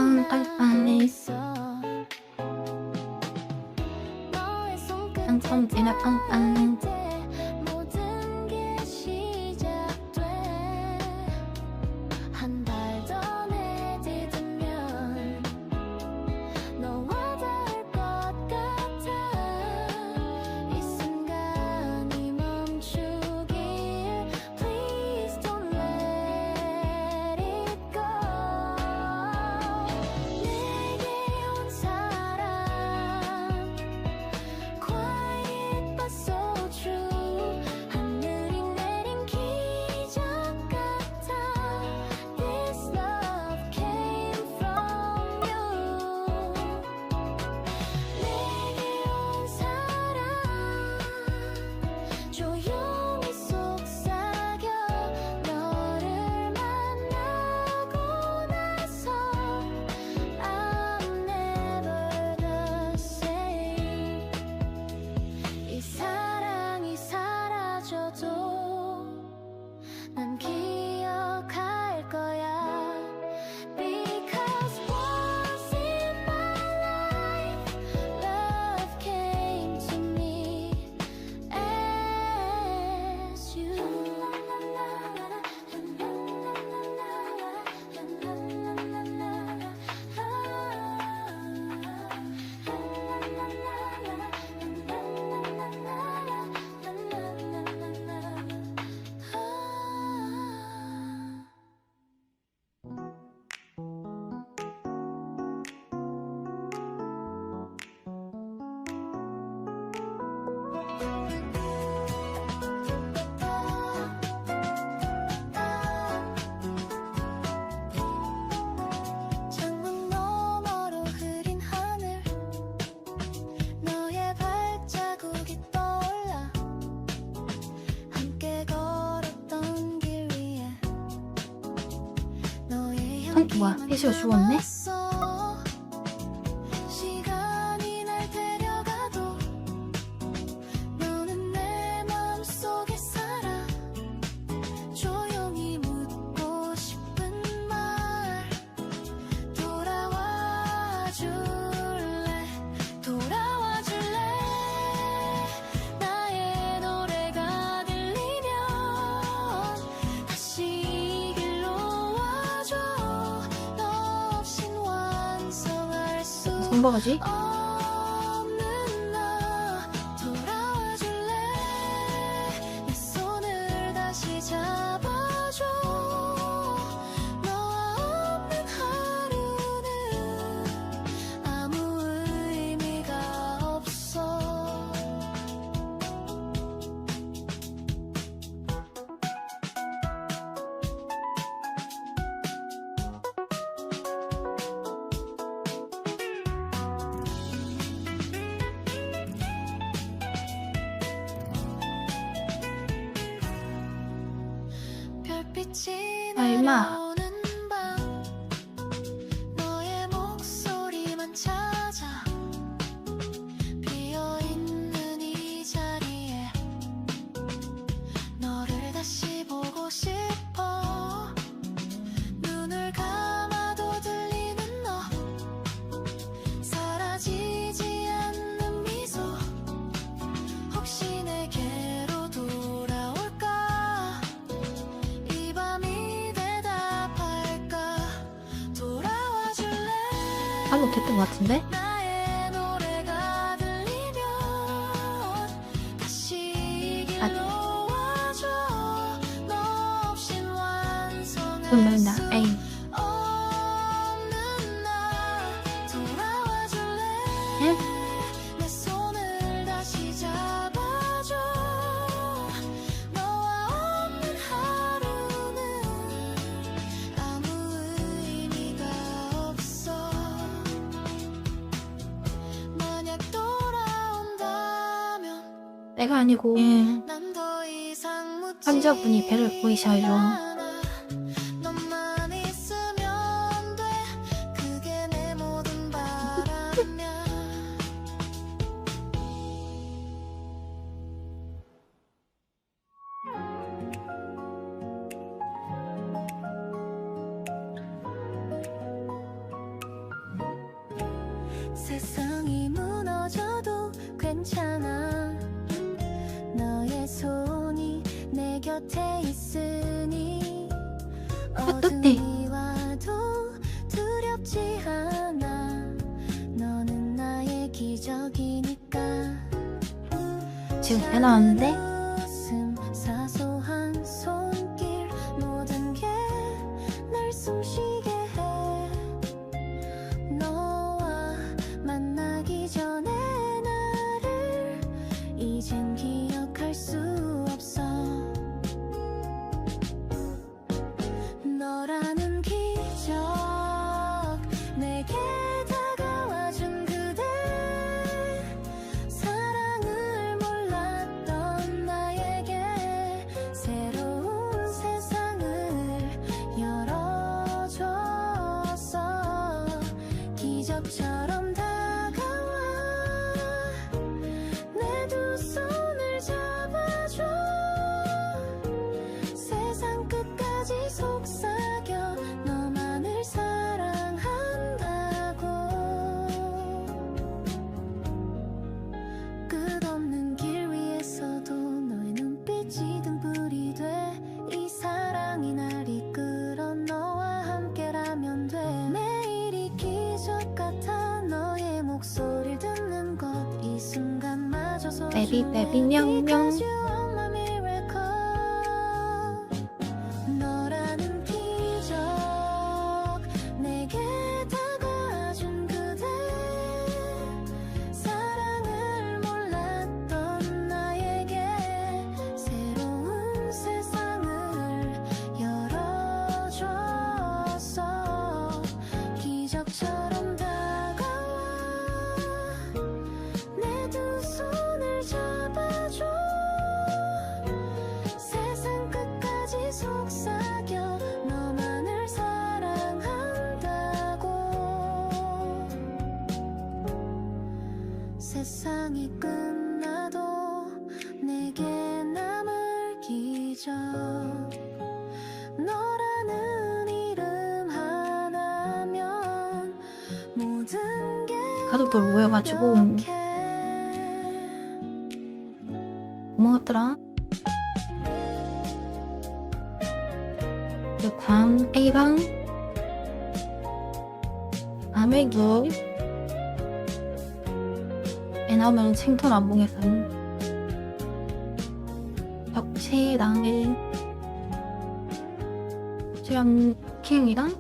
빨리빨리 한참 지나 빨리빨리 난 기억할 거야. Because once in my life, love came to me as you. 창문 너머로 흐린 하늘, 너의 발자국이 떠올라. 함께 걸었던 길 위에 너의 뭐야, 혜시가 죽었네? 시간이 날 데려가도 너는 내 마음속에 살아. 조용히 묻고 싶은 말, 돌아와 줄래, 돌아와 줄래. 나의 노래가 들리면 다시 이 길로 와줘. 너 없인 완성할 수 손바가지? 없는 나. 돌아와 줄래. 내 손을 다시 잡아줘. 너와 없는 하루는 아무 의미가 없어. 별빛이 아, 임마. 내려오는 밤, 너의 목소리만 찾아. 비어있는 이 자리에 너를 다시 보고 싶어. 눈을 감아도 들리는 너, 사라지지 않는 미소. 혹시 내게로 돌아올까? 이 밤이 대답할까? 돌아와 줄래. 발로 됐던 것 같은데? 나의 노래가 들리면 다시 이 길로 와줘. 너 없인 완성할 눈물나, 수 에이. 없는 나. 돌아와 줄래. 응? 내 손을 다시 잡아줘. 너와 없는 하루는 아무 의미가 없어. 만약 돌아온다면 내가 아니고 난 더 이상 묻지 환자분이 배를 보이셔야죠. 않아. 너만 있으면 돼. 그게 내 모든 바람이야. 세상이 무너져도 괜찮아. 너의 손이 내 곁에 있으니 어떡해. 어둠이 와도 두렵지 않아. 너는 나의 기적이니까. 지금 배 나왔는데? 웃음, 사소한 손길, 모든 게 날 숨쉬게 해. 너와 만나기 전에 나를 이젠 기억할 수 없어. 너라는 기적, 내게 다가와준 그대. 사랑을 몰랐던 나에게 새로운 세상을 열어줬어. 기적처럼 다가와 내 두 손을 잡아줘. 세상 끝까지 속삭여 너만을 사랑한다고. 끝없는 길 위에서도 너의 눈빛이 등불이 돼. 이 사랑이 날 이끌어 너와 함께라면 돼. 매일이 기적 같아. 너의 목소리를 듣는 것 이 순간마저 베비 베비 냥냥. 너라는 기적, 내게 다가와준 그대. 사랑을 몰랐던 나에게 새로운 세상을 열어줬어. 기적처럼 다가와 내 두 손을 잡아줘. 세상 끝까지 속삭여 너만을 사랑한다고. 세상이 끝나도 내게 남을 기적. 너라는 이름 하나면 모든 게 가족들 모여가지고 완벽해. 뭐 같더라? 그 다음 A방 아메기 애 나오면 생존 안봉에서 벽체랑의 수연 킹이랑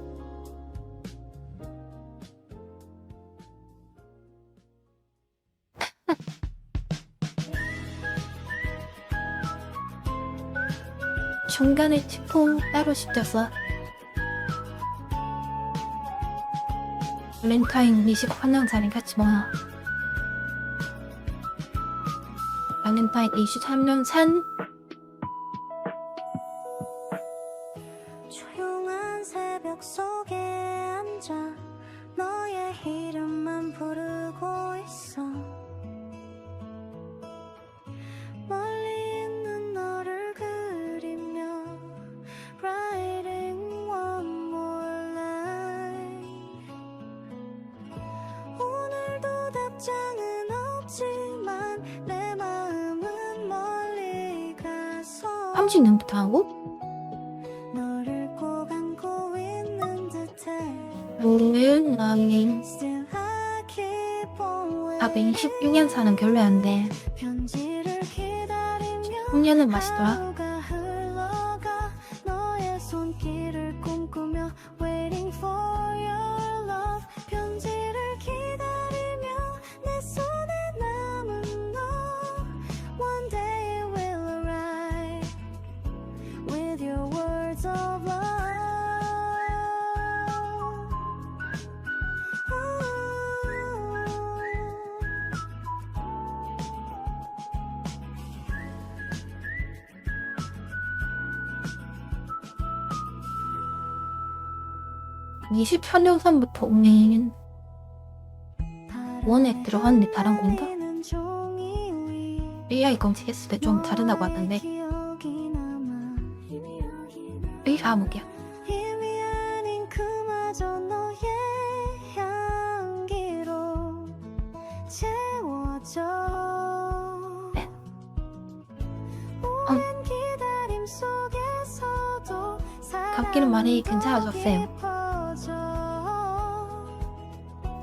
중간에 치통 따로 시켰어. 발렌타인 24년짜리 같이 모아. 발렌타인 23년 산. 조용한 새벽 속에 앉아 너의 이름만 부르고 있어. 멀리 있는 너를 그리며 Writing one more line. 오늘도 답장은 없지만 내 마음은 멀리 가서 함진님부터 하고 너를 꼭 안고 있는 듯해. 모르는 나이 Still I keep on 밥이 waiting. 16년 사는 결례인데 편지를 기다리며 16년은 맛있더라. 하루가 흘러가 너의 손길을 꿈꾸며 Waiting for your love. 편지를 기다리며 내 손에 남은 너. One day it will arrive with your words of love. 어. 20년선부터 오면 원에 들어갔는데 다른 건가? AI 검색했을 때 좀 다르다고 하던데 AI 아무개야. 힘이 아닌 그마저 너의 향기로 감기는 많이 괜찮아졌어요.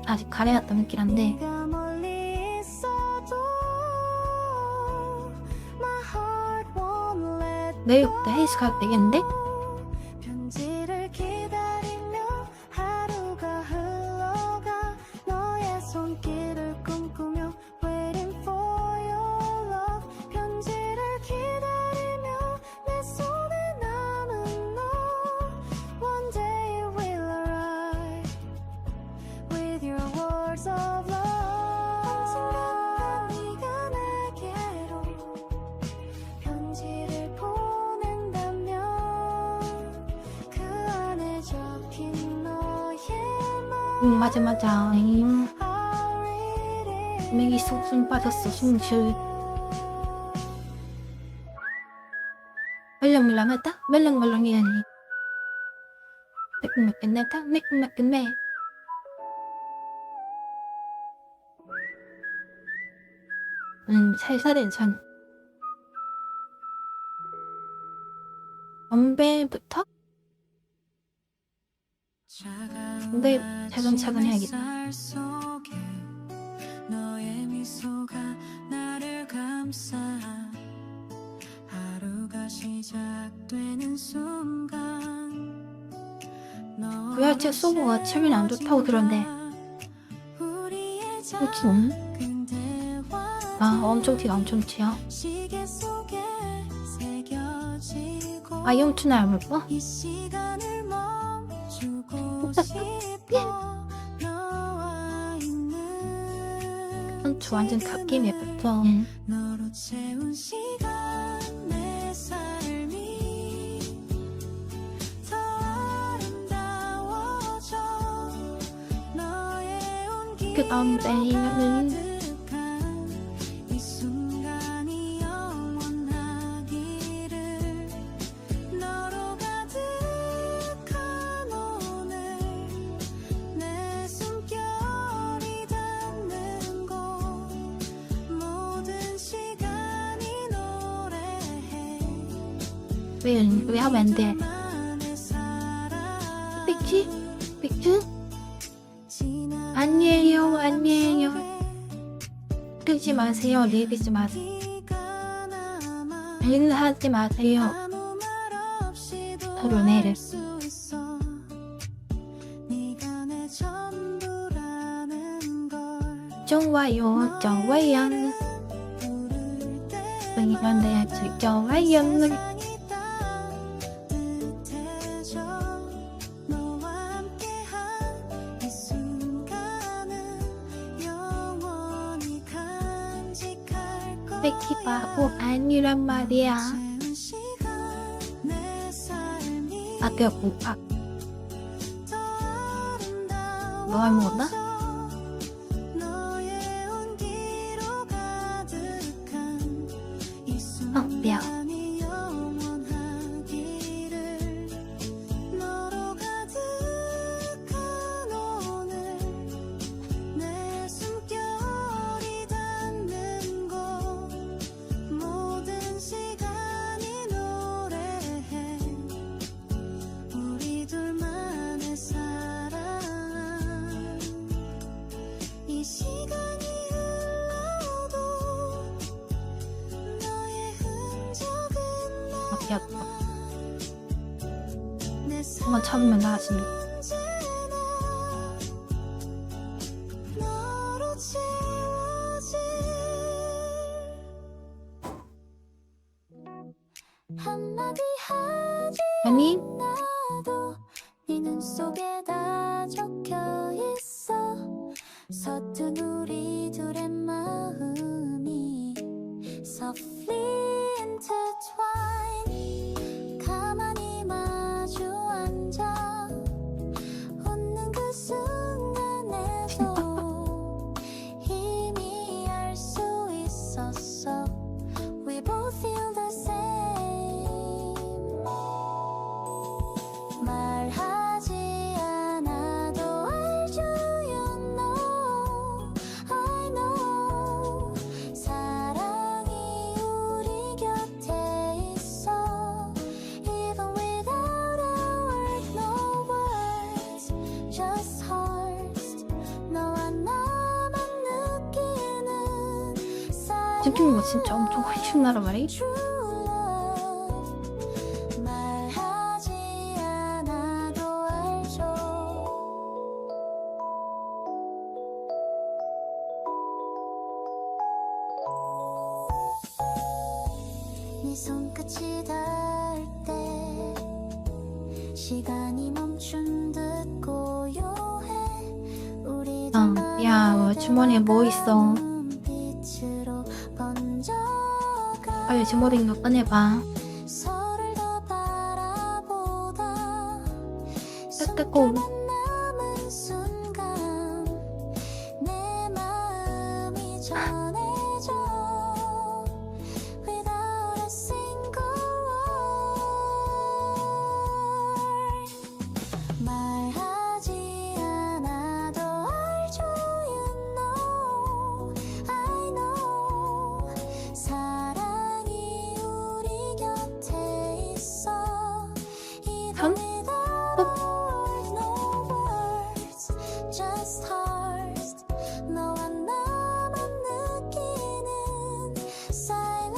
아직 가래가 남긴 한데 네가 멀리 있어도 My heart won't let 내일부터 헬스 가도 되겠는데? 편지를 기다리며 하루가 흘러가 너의 손길을 꿈꾸며 Waiting for your love 편지를 기다리며 내 손에 남은 너 One day it will arrive With your words of love 언젠가 네가 내게로 편지를 보낸다면 그 안에 적힌 너의 맞아 맞아. 마음을 맥이 쏙쏙 빠졌어. 숨쉬. 말랑말랑하다. 말랑말랑해야지. 매끈매끈하다. 매끈매끈해. 살살해 전. 건배부터? 근데 차근차근 해야겠다. 너의 미소가 나를 감싸 하루가 시작되는 순간 부야채 소보가 체면이 안 좋다고 들었는데 그렇지? 아 엄청 튀어 엄청 튀어. 아 영춘아 알볼까? 이 시간을 멈추고 싶어 너와 있는 선추 완전 갓김에 붙어. 너로 채운 시간 내 삶이 더 아름다워져 너의 온기 그 다음 때는 가득한 이 순간이 영원하기를 너로 가득한 오늘 내 숨결이 닿는 곳 모든 시간이 노래해 왜 하면 안 돼? 나만의 사랑 빅지? 빅지? 지나 아니에요 아니에요. 그러지 마세요. 내리지 마세요. 네가 남아 하지 마세요. 아무 말 없이도 서로 내려. 알 수 있어 네가 내 전부라는 걸 좋아요 좋아요. 부를 때 이런데 좋아요. 세상이 따뜻해져 너와 함께한 이 순간은 영원히 간직할 거야 뺏기 바보 아니란 말이야. 채운 시간 내 삶이 아까 고파. 더 아름다워 너 안 먹었나? 너의 온기로 가득한 이 미안. 순간이 영원하기를 너로 가득한 오늘 내 숨결이 닿는 곳 모든 시간이 노래해 우리 둘만의 사랑 이 시간이 흘러도 너의 흔적은 어디야? 내 한번 참으면 나아지니. 언제나 너로 채워질 한마디 하지 아니 않아도 네 눈 속에 다 적혀 있어 서툰 우리 둘의 마음이 softly intertwine 가만히 마주 앉아 웃는 그 순간에도 이미 알 수 있었어 We both feel the same 집중력이 진짜 엄청 훨씬 나란 말이. True love 말하지 않아도 알죠. 네 손끝이 닿을 때 시간이 멈춘 듯 고요해. 우리 야, 뭐 주머니에 뭐 있어? 빛으로 번져가 빨리 주머니 이거 꺼내봐. 서로를 더 바라보다 뜯고. 남은 순간 내 마음이 전해져 Without a single word 말하지 않아도 알죠 You know I know 사랑이 우리 곁에 있어 선? Without a word, no words, just hearts. 너와 나만 느끼는 silent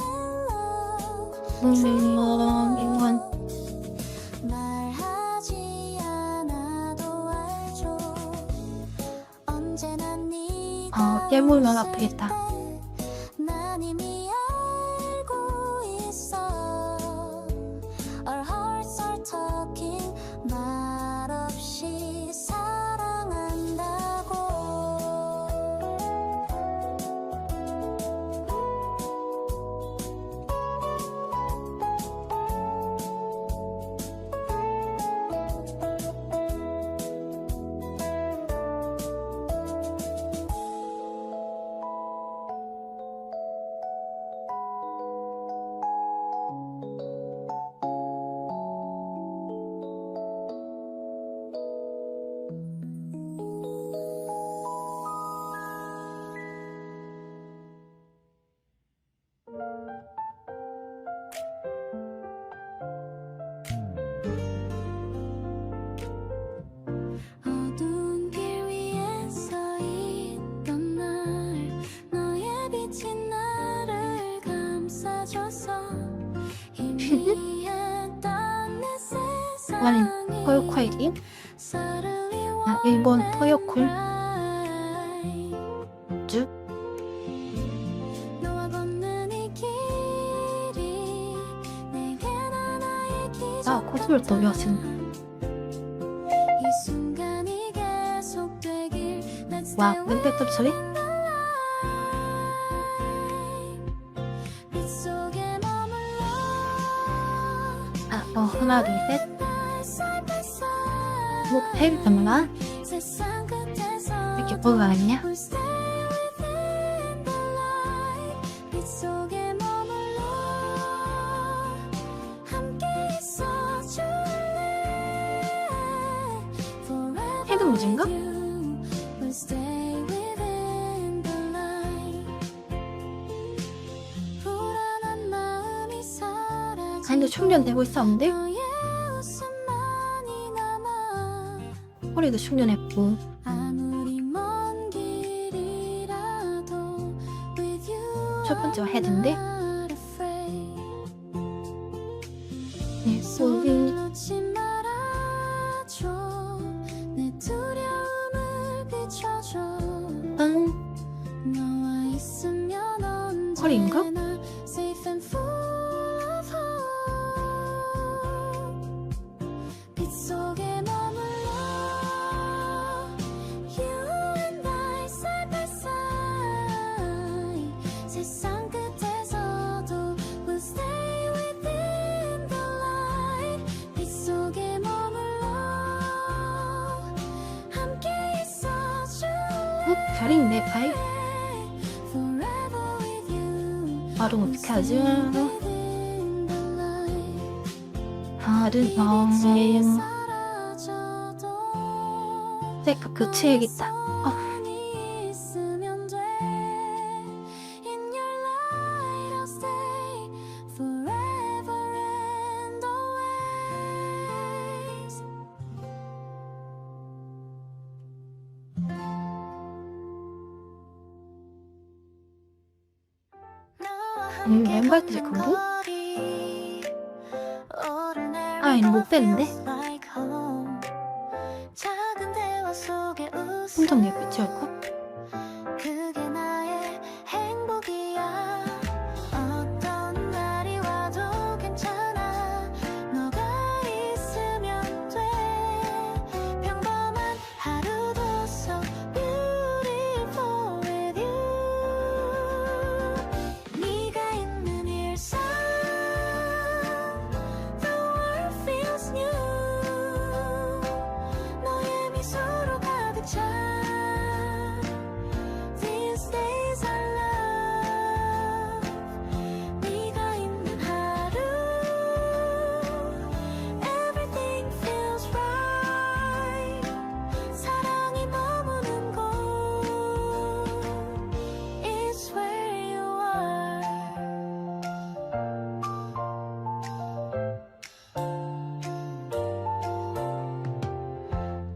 love. 이건 말하지 않아도 알죠. 언제나 네가 깨물면 있을 아프겠다. 때 난 이미 알고 있어. Our hearts are talking 말없이 사랑한다고. 어두운 길 위에 서 있던 날 너의 빛이 나를 감싸줘서 희미했던 내 아니, 세상이 토요코이기? suddenly 야, 일본 토요콜 bright. 쭉. 너와 걷는 이 길이 내겐 하나의 나 기적 코스를 또 여신. 이 순간이 계속되길 Let's 와, stay 왼백톱 소리? within the light. 빛 속에 머물러 하나, 둘, 셋. side by side. 뭐, 헤비 담라? 세상 끝에서 이렇게 뭐가 아니냐? We'll stay within the light. 빛 속에 머물러 함께 있어줄래. Forever 헤드 무진가? with you. We'll stay within the light. 불안한 마음이 사라져. 근데 충전되고 있었는데? 너의 웃음만이 남아. 허리도 충전했고. 아무리 먼 길이라도 with you 첫 번째가 헤드인데? not afraid. 네, 손을 우리 놓지 말아줘 내 두려움을 비춰줘 너와 있으면 허리인가? 언제나 safe and full of hope. 빛 속에 머물러 You and I side by side. 세상 끝에서도 We'll stay within the light. 빛 속에 머물러 함께 있어줄래. 별이 있네, 발. Forever with you. 바로 어떻게 하지? within the light. 발은 엉 사라져도 셀카 교체해야겠다. 너만이 있으면 돼. In your light I'll stay forever and always. 멤버할 때 그거? 아, 이거 못 되는데? 엄청 예쁘지 않고? 그게 나의 행복이야. 어떤 날이 와도 괜찮아. 너가 있으면 돼. 평범한 하루도 so beautiful with you. 네가 있는 일상 The world feels new. 너의 미소로 가득 차 These days I love. 네가 있는 하루 Everything feels right. 사랑이 머무는 곳 It's where you are.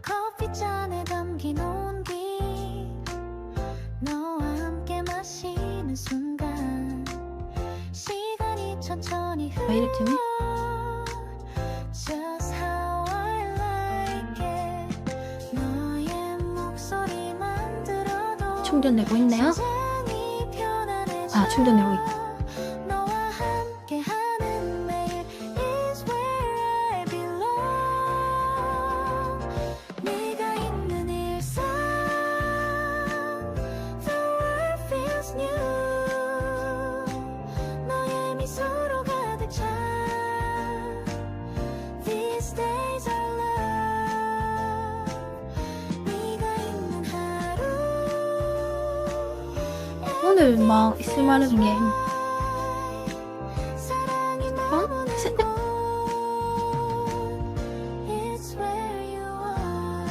커피잔에 담긴 온기 너와 함께 마시는 순간 시간이 천천히 왜 이랬지? 흘러 Just how I like it. 너의 목소리만 들어도 충전되고 있네요. 세상이 편안해져. 아, 충전되고 있고. 너와 함께하는 매일 is where I belong. 네가 있는 일상 The world feels new. 너의 미소로 가득 차 These days I love. 네가 있는 하루 오늘 막 있을 만한 게 사랑이 머무는 곳 It's where you are.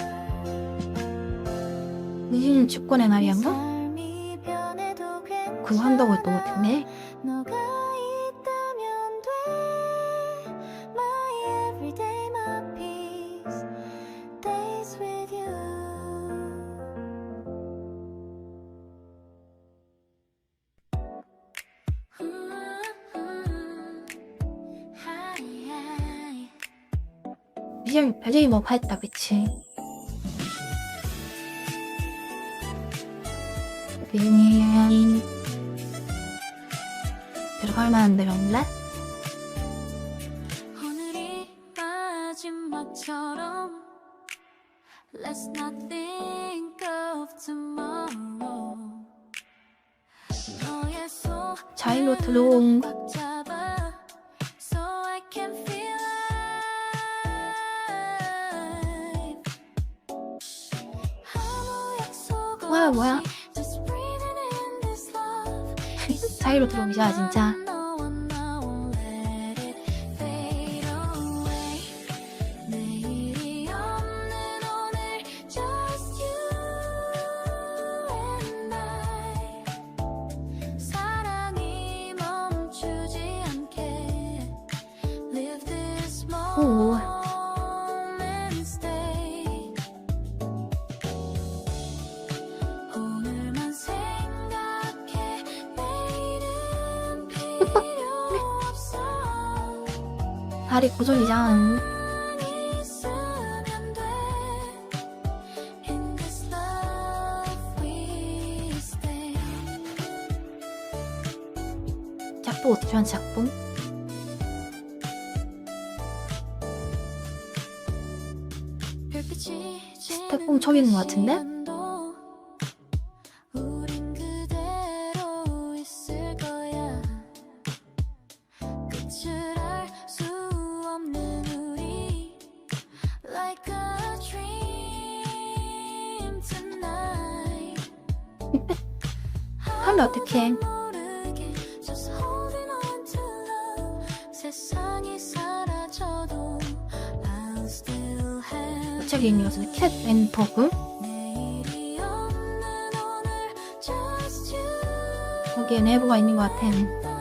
니지는 축구의 날이란가? 삶이 변해도 그거 한다고 했던 것 같은데. 너가 있다면 돼. My everyday, my peace days with you. 니지는 별이 뭐 했다, 그치? 비밀 들어갈 만한 데가 없네? 오늘이 마지막처럼 Let's not think of tomorrow. 너의 손 자일로 들어온 꽉 잡아 So I can feel alive. 아무 약속 뭐야, 뭐야. 없이 Just breathing in this love. 자일로 들어오자, 진짜. 내일이 없는 오늘 Just you and I. 사랑이 멈추지 않게 Live this 오. moment stay. 오늘만 생각해 내일은 필요 없어. 다리 고정이잖아. 있으면 돼. In this love we stay. 짝꿍 어떻게 하는 짝꿍? 별빛이 스텝봉 처음 있는 것 같은데? 시간도 우린 그대로 있을 거야. 끝을 알 수 없는 우리 Like a dream tonight. 하면 어떡해. 모르게 just holding on to love. 세상이 사라져도 I'll still have 어차피 이것은 캣 앤 버그? 내일이 없는 오늘 just you 거기에 내부가 있는 것 같아. and I.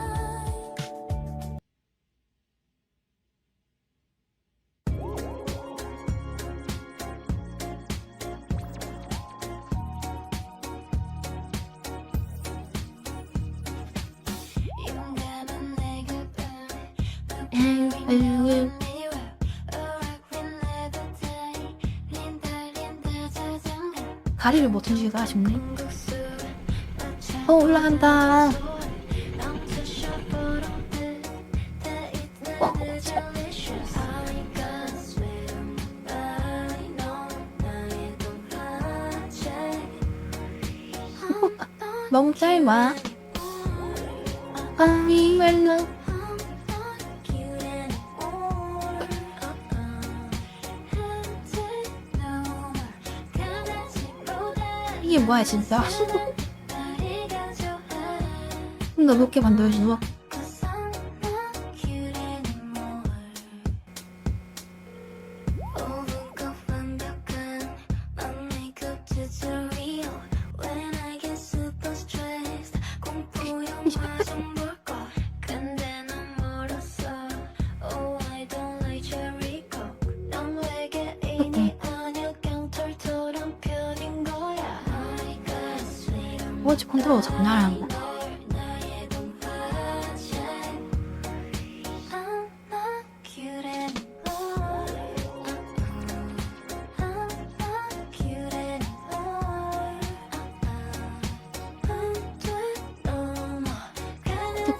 아유, 가리를 못 해주기가 아쉽네. 올라간다. 너무 짧아. 아니 멜로. 이게 뭐야 진짜. 좀 더 높게 만들어줘. 뭐지 컨트롤 장난 아니야.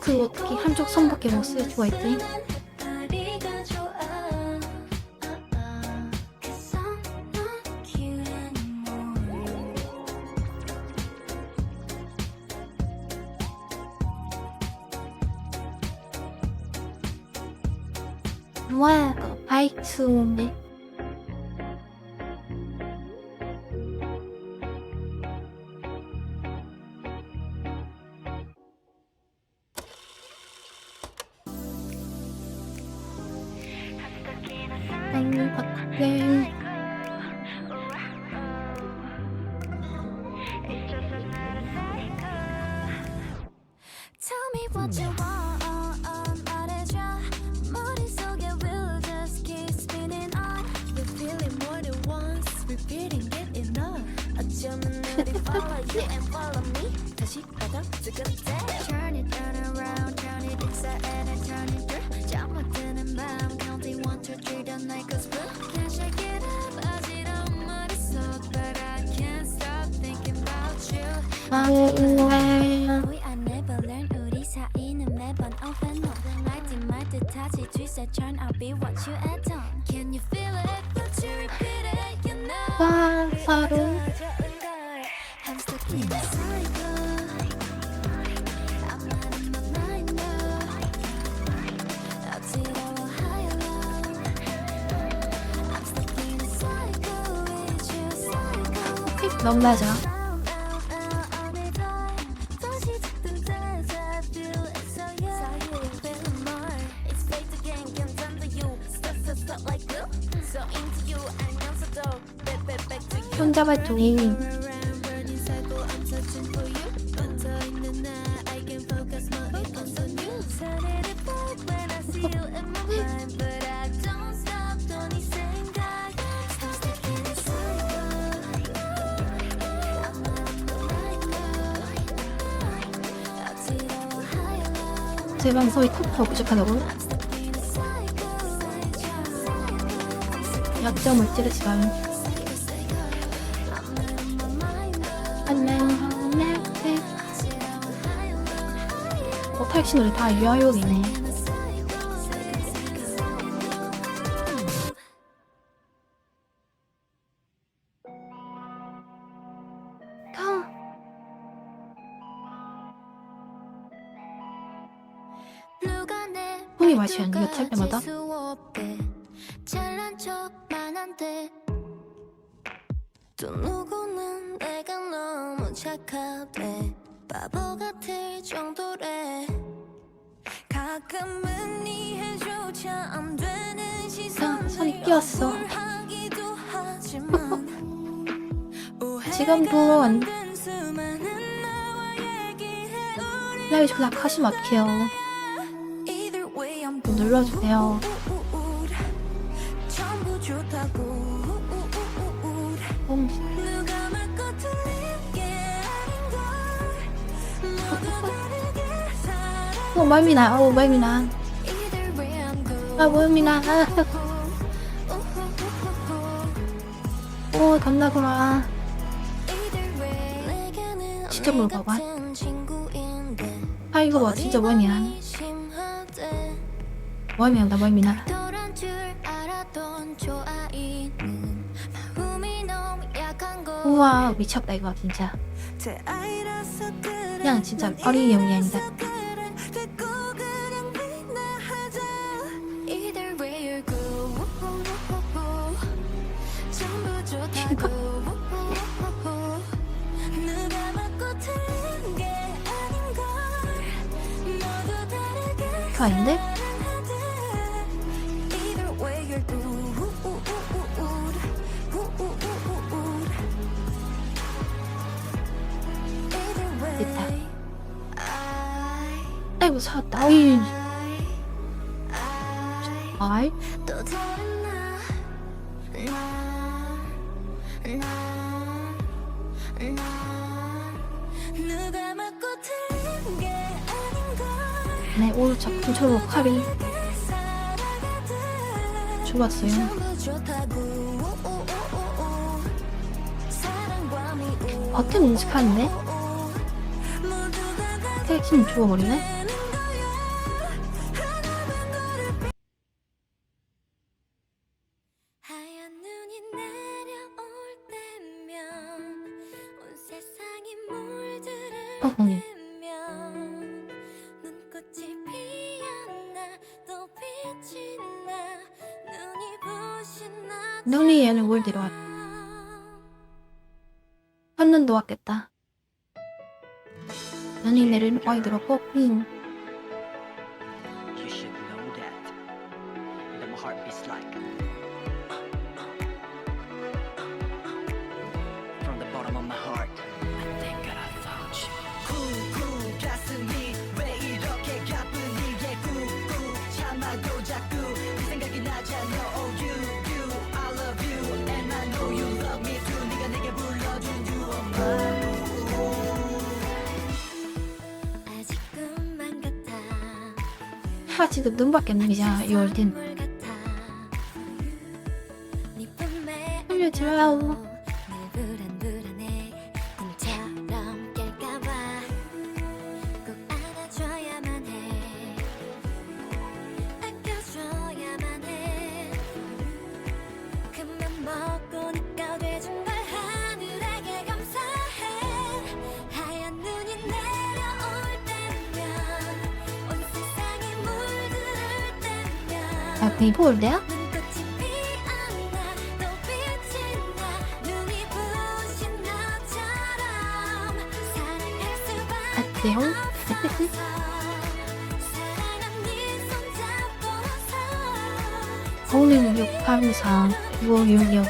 그 어떻게 한쪽 손밖에 못 쓸 수가 있지? 뭐야, 바이크인데. 밖에. Tell me what you want, 말해줘. 머릿속에 will just keep spinning on. We're feeling more than once, repeating it enough. 어쩌면 우리 follow you and follow me. 다시 받아 뜨겁대. Turn it around, turn it inside and turn it through. 잠 못 드는 밤, counting 1, 2, 3, don't like us blue. Can't shake it up, 어지러운 머릿속, but I can't stop thinking about you. We are never learn 우리 사이는 매번 off and on. 말 듯하지 뒤새처럼 I'll be what you add on. Can you feel it? But you repeat it, you know. 서로. I'm stuck in a cycle. I'm not in my mind now. 어지러워 high and low. I'm stuck in a cycle with you, cycle. 너무 맞아. 손잡아 둘이. 제 방송이 톡톡 부족하다고? 약점을 찌르지 마요. 탈시 노래 다 유아용이네. 손이 맛이 안 이겨 탈 때마다. 잘난 척만 한데 또 누구는 내가 너무 착하대. 바보 같을 정도래. 가끔은 이해조차 안 되는 시선. 손이 끼었어. 지금도 안. 라이 조작 하시면 어떡해요. 눌러주세요. 말미나, 말미나. 아 모임이나. 오 겁나구나. 진짜 물어봐봐. 아 이거 뭐 진짜 모임이나. 모임이나 모임이나. 우와 미쳤다 이거 진짜. 그냥 진짜 어린이 연기 아니다. 그거 아닌데? 됐다. 아이고 살았다. 어이. 아이. 네 오른쪽 근처로 칼이 죽었어요. 어떻게 인식하는데? 택시는 죽어버리네? 하얀 눈이 내려올 때면 온 세상이 물들을 어흥. 때면 눈꽃이 피었나 또 빛이 나 눈이 부신 나 눈이 얘는 물 데려왔. 한눈도 왔겠다. 눈이 내리는 어이 들었고 핑. You should know that. The heart beats like from the bottom of my heart. I think that I found you. 쿵쿵 가슴이 왜 이렇게 가뿐히게 꾹꾹 참아도 자꾸 네 생각이 나잖아. Oh you, I love you and I know you love me too. 네가 내게 불러준 you are mine. 아직 꿈만 같아 하 지금 눈밖에 안 보이잖아 6월 땐. 물 같아 네 품에 살려지 마요. 늘 불안불안해 꿈처럼 깰까봐 꼭 안아줘야만 해 아껴줘야만 해 큰맘 먹고 네가 돼준 걸 하늘에게 감사해 하얀 눈이 내려올 때면 온 세상이 물들을 때면 아 그게 볼데야? 눈꽃이 피었나 또 빛이 나 눈이 부신 너처럼 사랑할 수밖에 어때요? 없어서 사랑한 네 손잡고서 거울은 683 9566.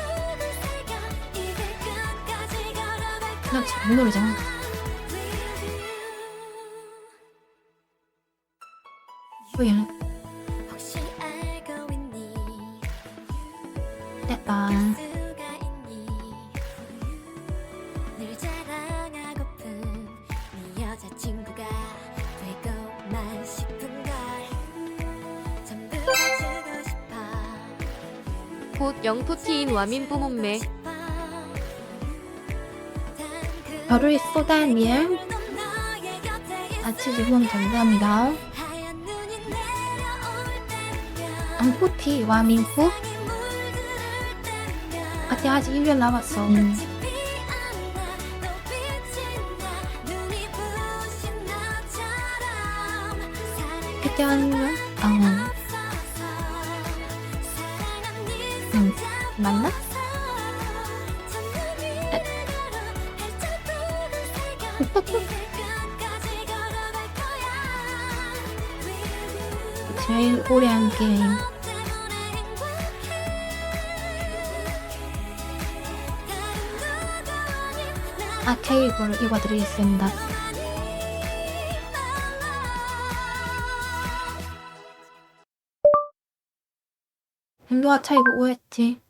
이길 끝까지 걸어갈 나 지금 이 노래잖아. 얘는 혹시 알고 있니 됐다. 수가 있니 늘 자랑하고픈 네 여자친구가 되고만 싶은걸 전부 다 주고 싶어 곧 영토티인 와민부 몸매 별을 쏟아내는 아치즈 후원 감사합니다. 안포티 와민프 아직 1년 남았어. 그때 하는 맞나? 제일 오래 한 게임 아케이브를 읽어드리겠습니다. 인도와 차이고 오했지.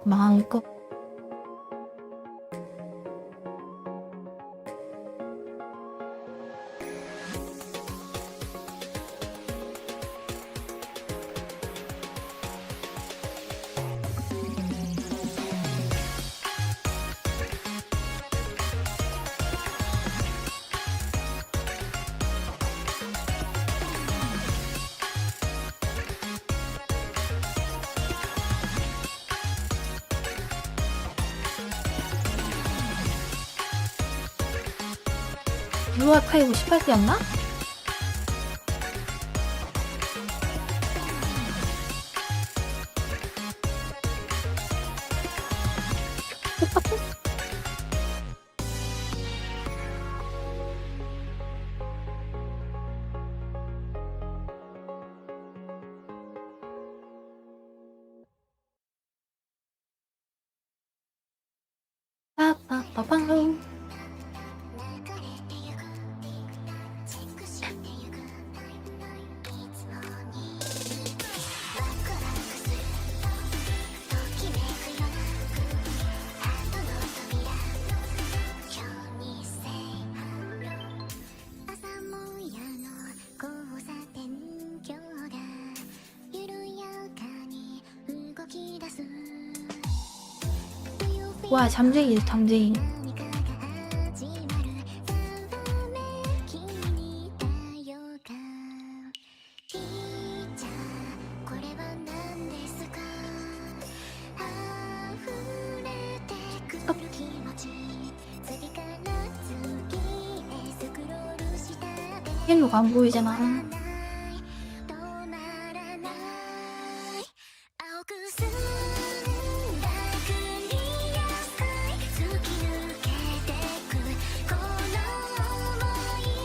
마음껏 블루아카이브 18개였나? 빠빠빠빵. 와, 잠쟁이, 잠쟁이. 헬로가 안 보이잖아.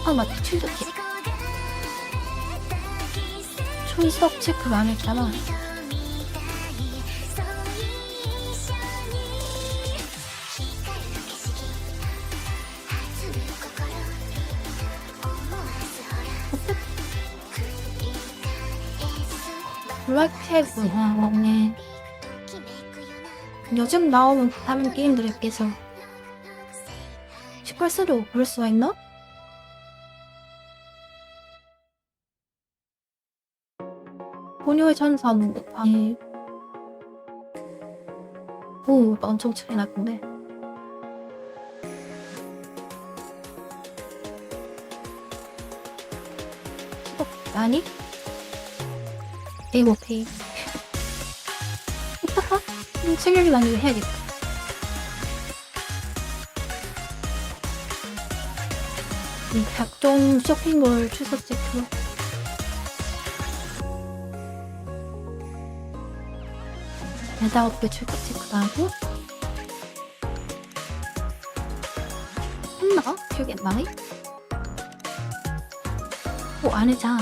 아, 맞다. 출석해. 출석 체크를 안 했잖아. 블랙태그, 네. 요즘 나오는 다른 게임들에 비해서 18세로 볼 수가 있나? 본요의 전사는 방이 오, 엄청 차이 났던데. 아니? 네이버페이. 생각이 나는 거 해야겠다. 각종 쇼핑몰 출석 체크. 배달업계 출석 체크도 하고. 했나? 기억이 안 나네? 오, 안 해자.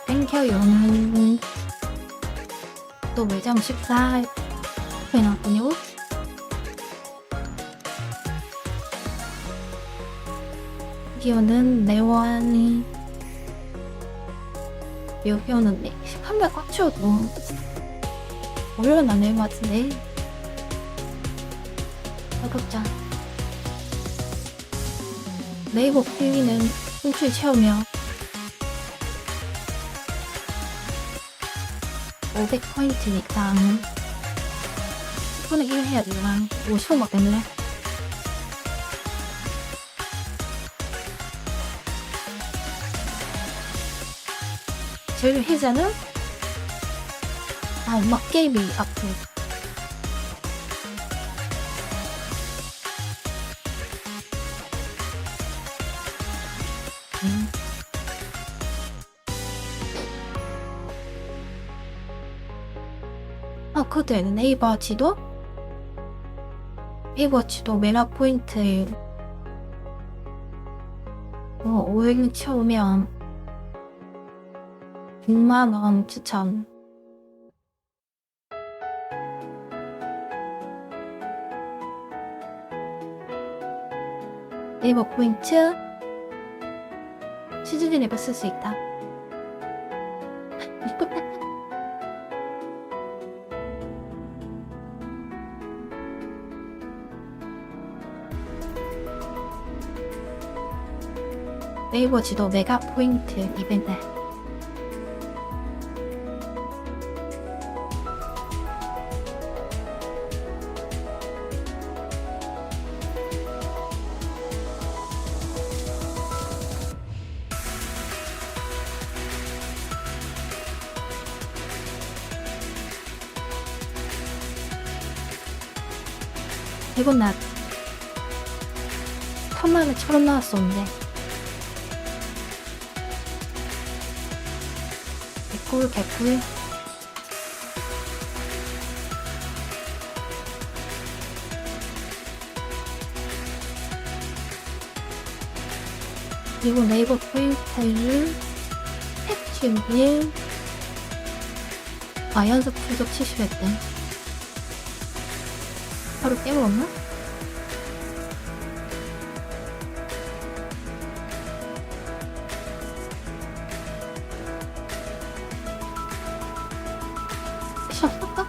땡겨요는 또 매장 14회 나왔군요. 여기는 내원이 여기는 카메라 꽉 채워도 올려는 안 될 것 같은데. 가급자 네이버 PV는 홍추에 채우며 500포인트니까 10분의 1 해야 되나? 50원 막 때문에. 제일 혜자는 음악 게임이 앞으로 그것도 네이버 지도? 네이버 지도 메라 포인트 500원 채우면 6만원 추천. 네이버 포인트 시즌 앱을 쓸 수 있다. 네이버 지도 메가 포인트 이벤트. 100원 나왔다. 3만원에 1,000원 나왔었는데 개꿀. 그리고 네이버 토요타일 탭 준비 연속 출석 70회대 바로 깨물었나? 샷할까?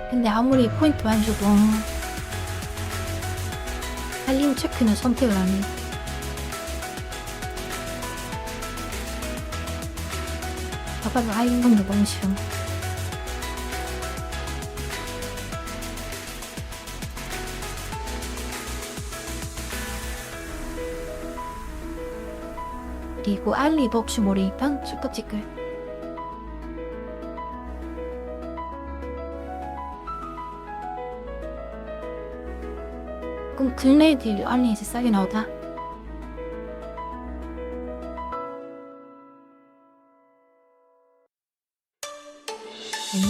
근데 아무리 포인트 안 줘도 알림 체크는 선택을 안 해. 봐봐도 알림 건도 너무 싫어. 그리고 알리도 혹시 모르니까 축하 찍글. 그럼 글레이드 알리 이제 싸게 나오다. 됐나?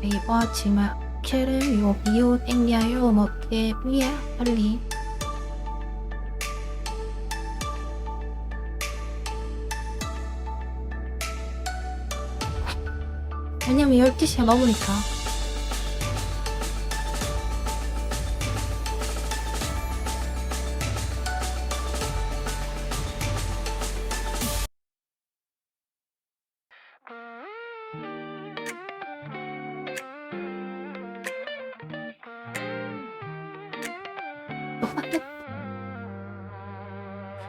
네이버 치마 캐를 요 비오 땡겨요 먹게 위에 빨리. 왜냐면 12시에 넘으니까.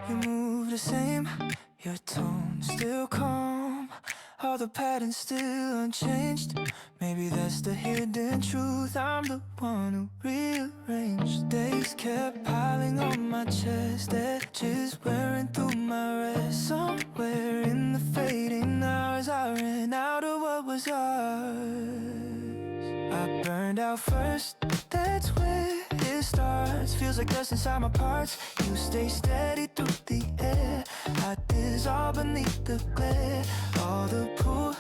You move the same, your tone still calm. All the patterns still unchanged. Maybe that's the hidden truth. I'm the one who rearranged. Days kept piling on my chest, edges wearing through my rest. Somewhere in the fading hours, I ran out of what was ours. I burned out first, that's where it starts. Feels like dust inside my parts. You stay steady through the air. I dissolve beneath the glare. All the pool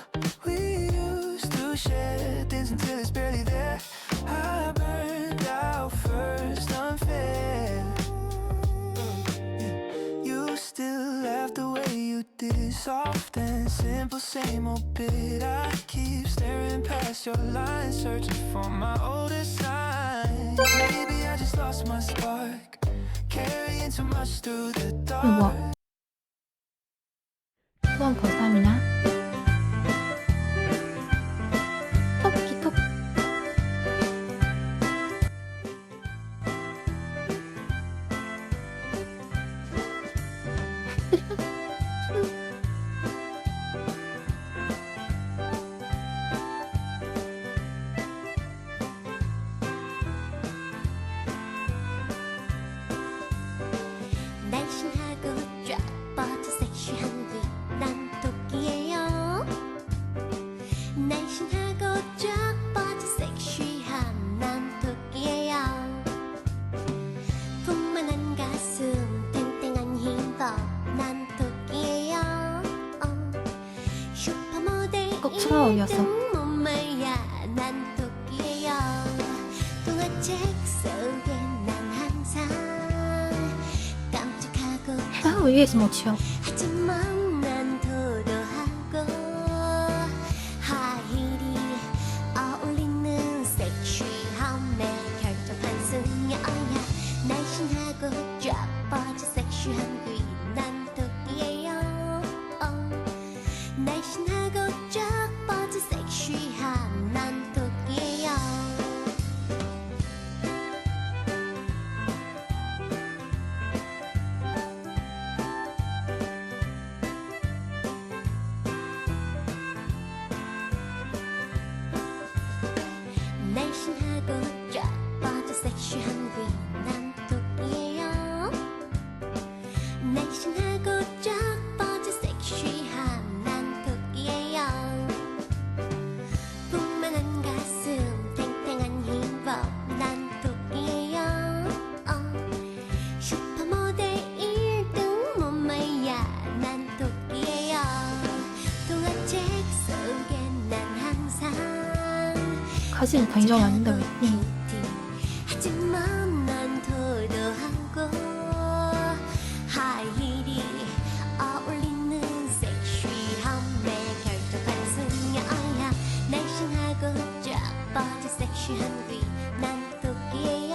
we used to share, dance until it's barely there. I burned out first, unfair. You still laugh the way you did, soft and simple, same old bit. I keep staring past your lines, searching for my oldest sign. Maybe I just lost my spark, carrying too much through the dark. 수원 고3이냐? 톡 날씬하고 쫙 뻗은 섹시한 귀난 토끼예요. 날씬하고 쫙 뻗은 섹시한 난 토끼예요. 풍만한 가슴 탱탱한 힘껏 난 토끼예요. 슈퍼모델 꼭 차가워서. 1등 몸매야 난 토끼예요. 동화책 속에 난 항상 깜찍하고 위에서 못 치워. 하지만 난 도도하고 하이힐이 어울리는 섹시한 내 결정한 승려야. 날씬하고 쫙 뻗은 섹시한 귀난 토끼예요. 날씬하고 쫙 뻗은 섹시한 난 토끼예요. 날씬하고 쫙 뻗은 섹시한 귀난 토끼예요. 날씬하고 가슴이 다 인정 아닌데 왜? 하지만 난 도도하고 하이힐이 어울리는 섹시함에 결정한 수녀야 날씬하고 쫙 뻗은 섹시한 귀난 토끼예요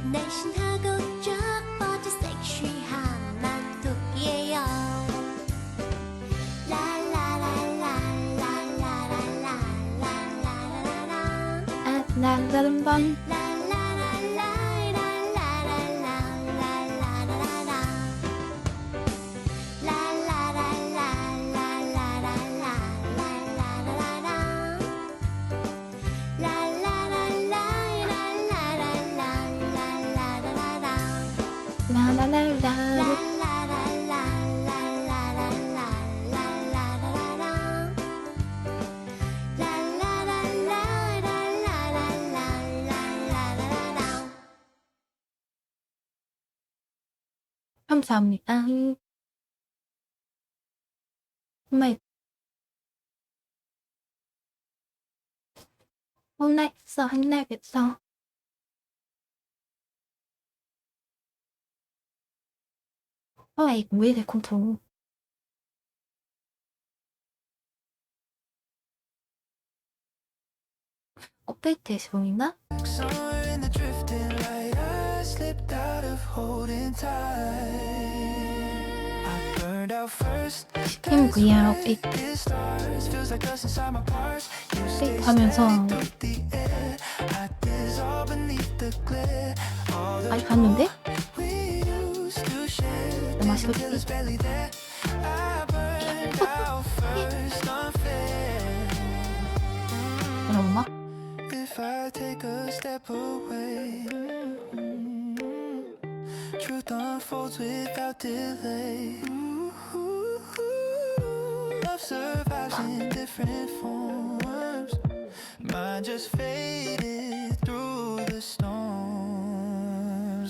날씬하고 쫙 뻗은 섹시한 난 토끼예요 나름반 라라라라 감사합니다. 정말 혼나겠어 혼나겠어. 이거 왜 이래 컨트롤. 업데이트해서 보인다? Somewhere in the drifting light, I slipped out of holding tight. I burned out first. 시스템 VR 업데이트 It starts, feels like dust inside my parts. You stay 하면서 through the air. I dissolve beneath the glare. All the 아직 봤는데? we used to share. 나 맛있겠지? Till it's barely there. I burned out first, unfair. 여러분 막 If I take a step away, truth unfolds without delay. Love survives in different forms. Mine just faded through the storms.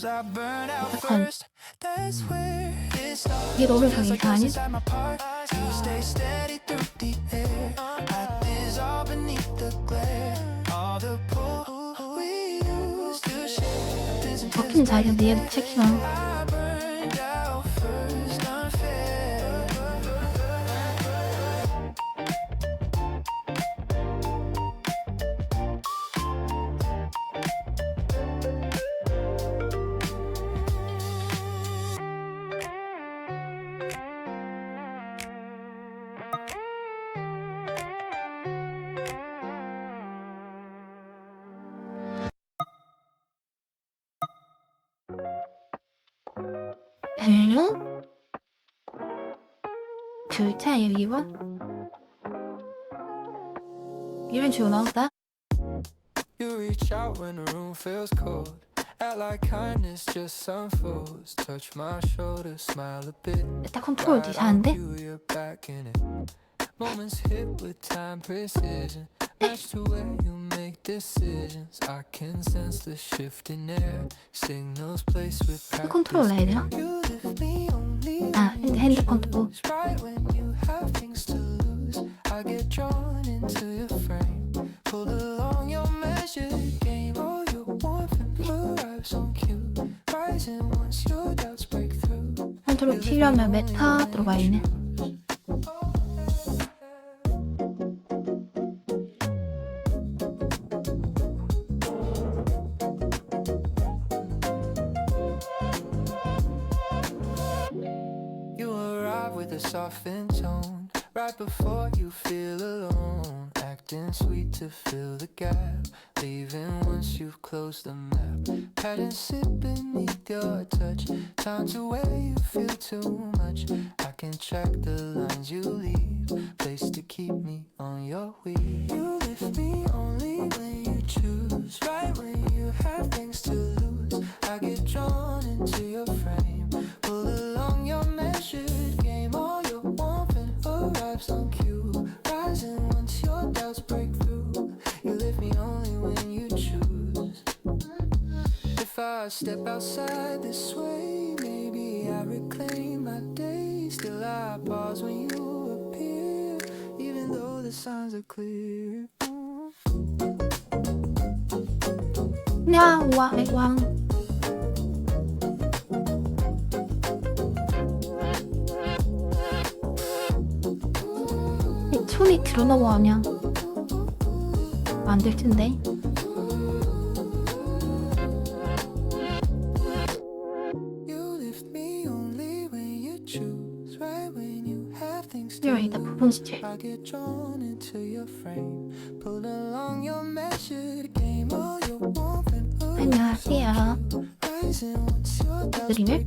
I burned out first. That's where it starts. 이게 너를 Feels 향해 like 아니? dust inside my parts. You stay steady through the air. I dissolve beneath the glare. All the pull we used to share. 적힌 자리인데 얘도 체킹하. I burned out first, unfair. 응? 글자 2번? 이런 식으로 나온다? You reach out when the room feels cold. Act like kindness just unfolds. Touch my shoulder, smile a bit. 딱 컨트롤 이상한데? You, you're back in it. Moments hit with time precision. Match to where you make decisions. I can sense the shift in air. Signals placed with practice. 컨트롤 해야 되나? You lift me only 아, 핸드 컨트롤. right when you have things to lose. I get drawn into your frame. Pulled along your measured game. Oh, your warmth and arrives on cue. Rising once your doubts break through. 컨트롤 필요하면 메타 들어가 있네. You arrive with a softened tone. Right before you feel alone. Acting sweet to fill the gap. Leaving once you've closed the map. Patterns sit beneath your touch. Time to where you feel too much. I can track the lines you leave. Place to keep me on your wheel. You lift me only when you choose. Right when you have things to lose. I get drawn into your frame. Pull along your measured game. All your warmth and arrives on cue. Rising once your doubts break through. You lift me only when you choose. If I step outside this way, maybe I reclaim my day. Still I pause when you appear, even though the signs are clear. 야, 와, 왕. 손이 들어 넘어가면 안 될 텐데. 여기다 부분 스틸. 안녕하세요. 드림을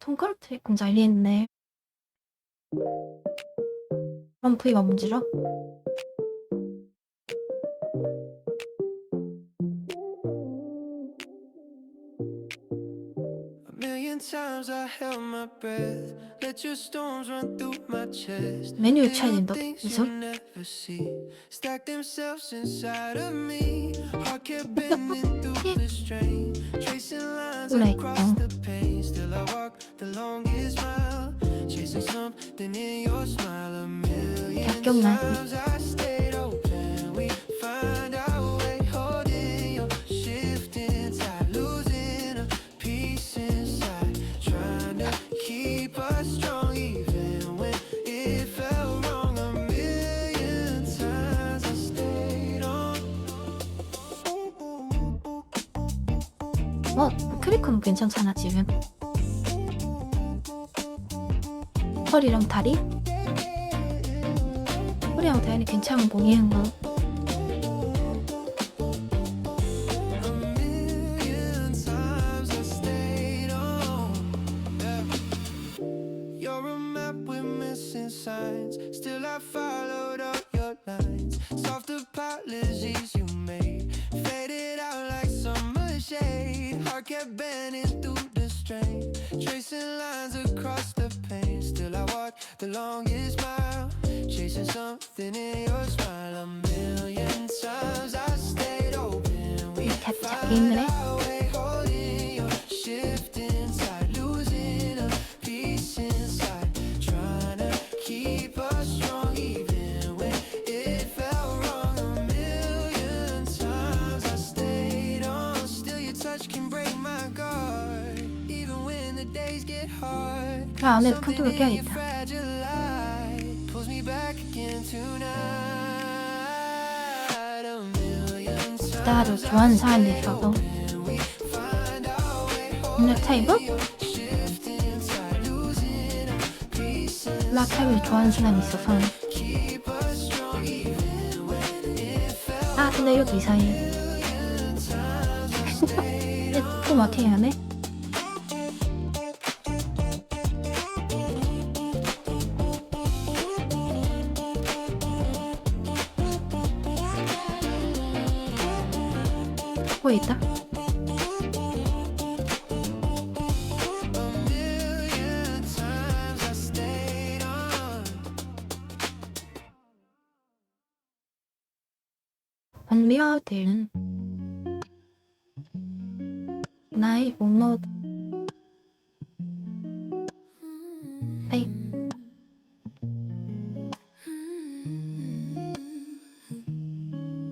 손가락들이 좀 잘리겠네. 그럼 부위가 문제죠? A million times I held my breath, let your storms run through my chest. 메뉴 They 차이 are 된다. things 그래서 you never see, stack themselves inside of me. Heart kept bending through the strain, tracing lines Like, across the pain. Still I walk the longest mile, chasing something in your smile. A million 기억나. times I stayed open, we find our way, holding your shifting tide, losing a piece inside, trying to keep us strong even when it felt wrong. A million times I stayed on. 크리커는 괜찮잖아 지금. 허리랑 다리? 허리랑 다리 괜찮은 봉이한 거. A million times I stayed on. Yeah. You're a map with missing signs, still I followed all your lines. Soft apologies you made, faded out like summer shade. Heart kept bending through the strain, tracing lines across the pain. Still I walk the longest mile, chasing something in your smile. A million times I stayed open, we 이렇게 find 잡기 힘드네. our way, holding your shifting tide, losing a piece inside, trying to keep us strong even when it felt wrong. A million times I stayed on, still your touch can break my guard, even when the days get hard. 그 안에 Something 컨트롤 in your 껴야겠다. fragile light pulls me back again tonight. A million 나를 times 좋아하는 사람들이 있어서. we find our way, 블랙 타입은? shifting tide, losing a piece inside. 블랙 타입을 좋아하는 사람이 있어서. Keep us strong even when it felt 아 근데 이것도 이상해. 근데 또 마틴 하네? 코에 있다? a million times I stayed on. 언리어드는 나의 목록 에이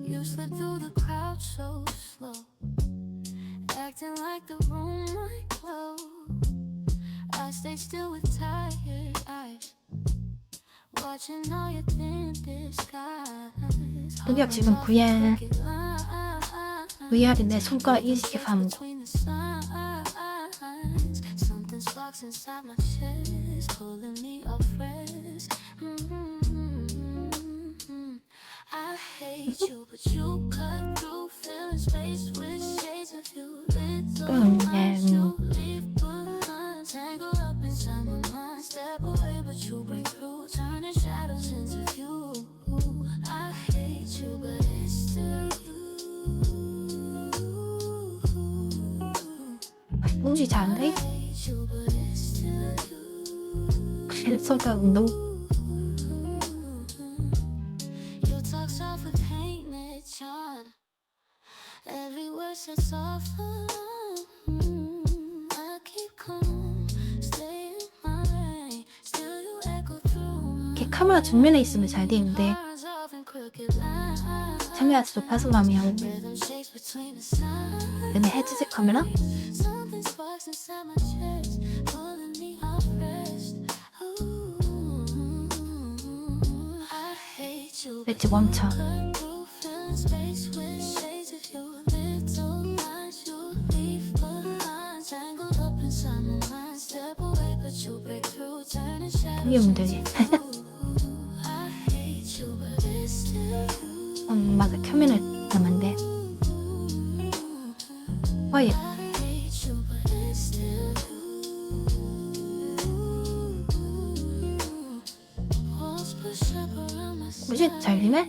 You slip through the crowd so slow, acting like the room might close. I stay still with tired eyes, watching all your thin disguise. 여기가 지금 VR인데 손가락 인식해서 하는 거. Between the signs, something sparks inside my chest, pulling me off rest. I hate you, but you cut through, filling space with shades of you. Little lies you leave behind, tangled up inside my mind. Step away, but you break through, turning shadows into view. I hate you, but it's still you. 뭔지 잘 안 돼? Hate you, but it's still you. 성격 운동. You talk soft with painted charm. Every word said softer. I keep calm, stay in my lane. Still you echo through. 이렇게 카메라 정면에 있으면 잘 되는데 Eyes off and crooked lines. 카메라 높아서 가면 Rhythm shakes between the sides. 얘네 헤드셋 카메라? Something sparks inside my chest, pulling me off rest. Ooh, I hate you. 배치 멈춰. Roof in space with shades of you. Little lies you leave behind, tangled up inside my mind. Step away, but you break through, turning shadows 이게 문제지. into I hate you, but it's still you. 맞아, 켜면을 남았는데. 예. I hate you, but it's still you. Walls push up around my 뭐지? 잘 되네?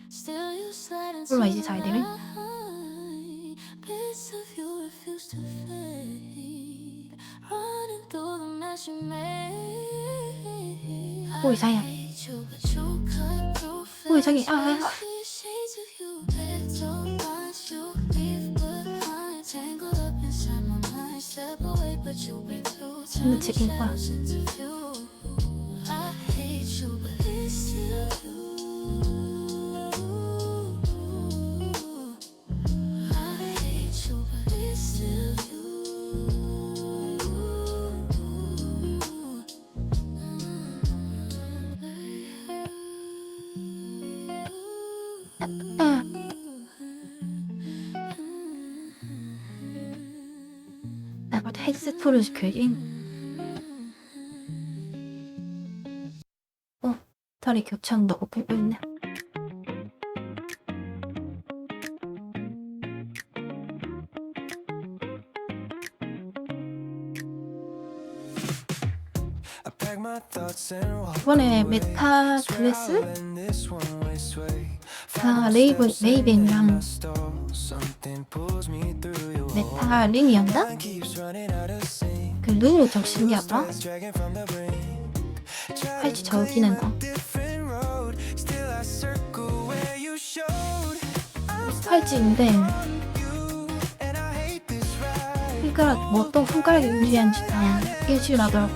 Still you slide 몰라, inside 이제 잘 되네? my eye. Bits of you refuse to fade. Running through the mess you made. 오, 이상해. I hate you, but you cut through 오, 이상해. shades of you. Little lies you leave behind, tangled up inside my mind. Step away, but you break through, turning 책임 거야. shadows into view. I hate you, but it's still you. I hate you, but it's still 아, 나부터 헤드셋 풀을 시켜야지. 다리 교차한다고 펴있네. I pack my thoughts and walk 이번에 메타 클래스? in this one-way sway. 다 레이벤이랑 Something pulls me through your 메타 링이었나? mind keeps running out of sync. 그 링이 좀 신기하다. Dragging from the brink. 팔찌 저기는 거. Different road. Still I circle where you showed. 팔찌인데 You and I hate this ride. 손가락 뭐 어떤 손가락이 움직이는지 그냥 일주일 하더라고.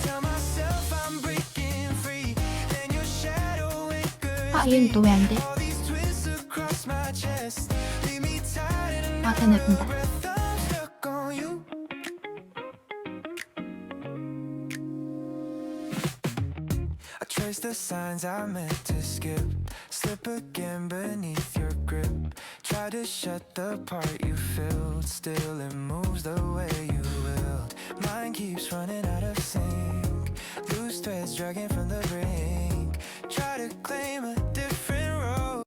Tell myself I'm breaking free. Then your shadow anchors 아, 얘는 또 왜 안 돼? all these twists across my chest. Leave me tied in 아, 되네, 된다. breath. I'm stuck on you. I trace the signs I meant to skip. Slip again beneath your grip. Try to shut the part you filled. Still it moves the way you willed. Mine keeps running out of sync. Loose threads dragging from the brink. Try to claim a different road.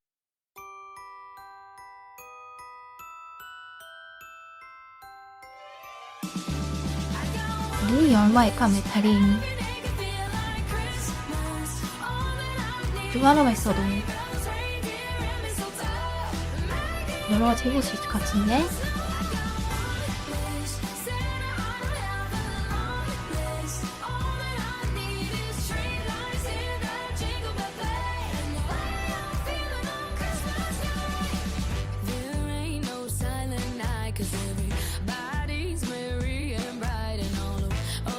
링이 얼마일까 메탈이? 그거 하나만 있어도 여러 가지 해볼 수 있을 것 같은데? There ain't no silent night, 'cause everybody's merry and bright, and all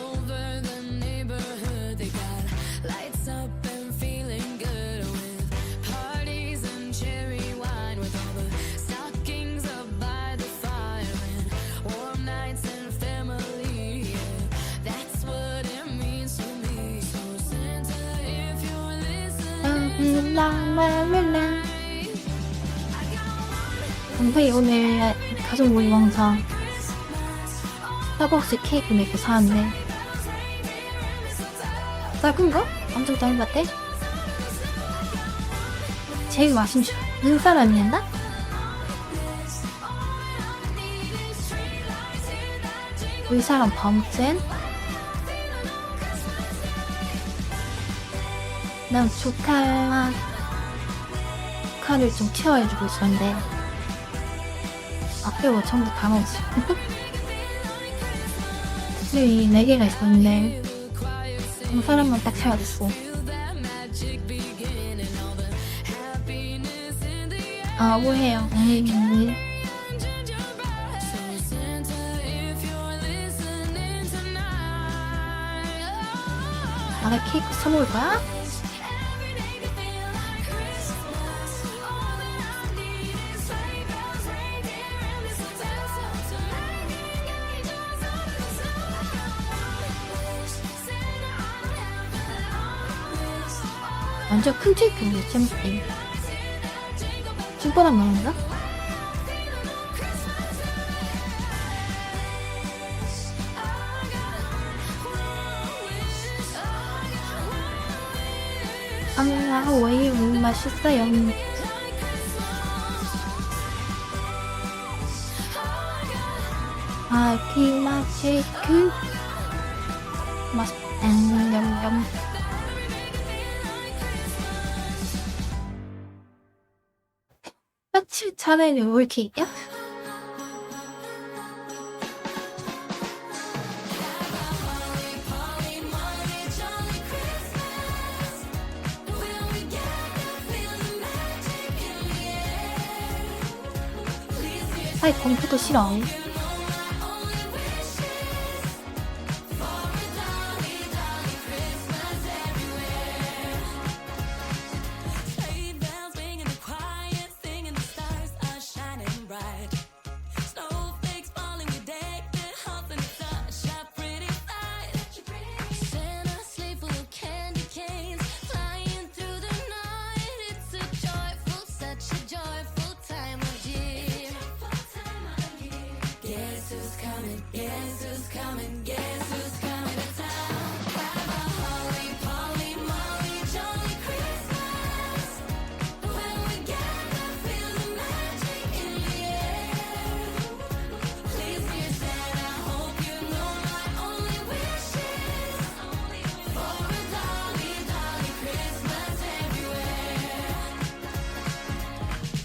over the neighborhood they got lights up and feeling good, with parties and cherry wine, with all the stockings up by the fire, and warm nights and family. Yeah, that's what it means to me. So Santa, if you're listening, 랄랄랄랄라. 강태이 오늘 가족 모임 영상 스타벅스 케이크 내고 사왔는데 작은 거? 엄청 작은 것 같아? 제일 맛있는 줄 사람이었나? 우리 사람 범센? 난 조카를 좀 케어해주고 있었는데 앞에 뭐 전부 다 먹었어. 이 4개가 있었는데 한 사람만 딱 찾아냈고. 아, 뭐해요? 나가 케이크 사먹을 거야? 완전 큰 케이크인데 재밌대. 찐뻔한 말인가? 아, 왜 맛있어요? 아, 케이크 맛, 냠냠. 며칠 전에 왜 이렇게 있냐? 아이, 공포도 싫어.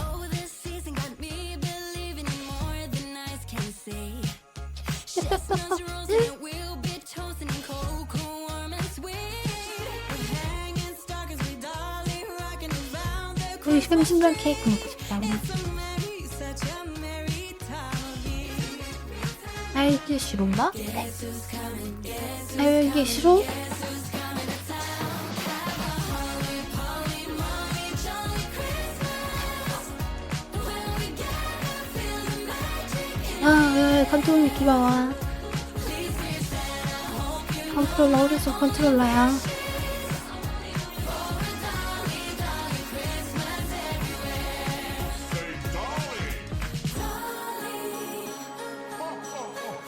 Oh, this season got me believing in more than eyes can see. Chestnuts roasting and we'll be toasting in cocoa warm and sweet. We're hanging stockings with Dolly rocking around the 우리 심심한 케이크 먹고 싶다고. such a merry time. 알기 싫은가? 알기 싫어? 아, 왜 컨트롤이 기봐와. 컨트롤러, 어디서 컨트롤러야?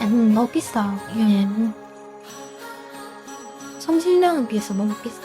너무 비싸. 얘는 성질량에 비해서 너무 비싸.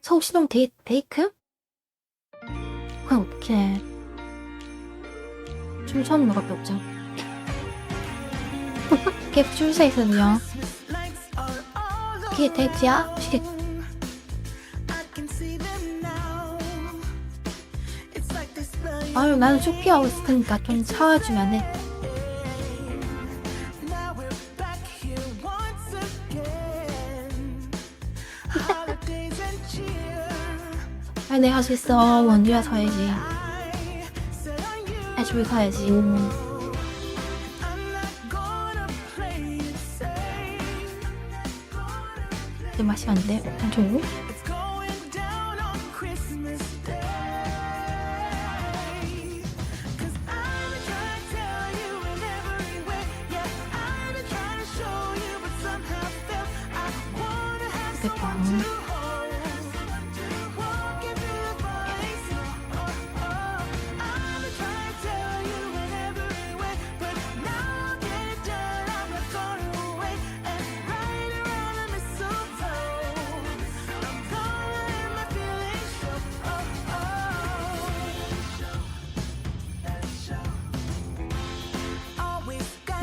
서울 신혼 데이크? 그건 어떡해. 줄 서는 거밖에 없죠. 그게 줄서 있어도요. 그게 데이트야? 아유, 나는 쇼핑하고 있을 테니까 좀 사와주면 해. 아니, 내가 할 수 있어. 원주야 사야지. 애초에 사야지. 좀 마시면 안 돼? 좀. 좋겠다.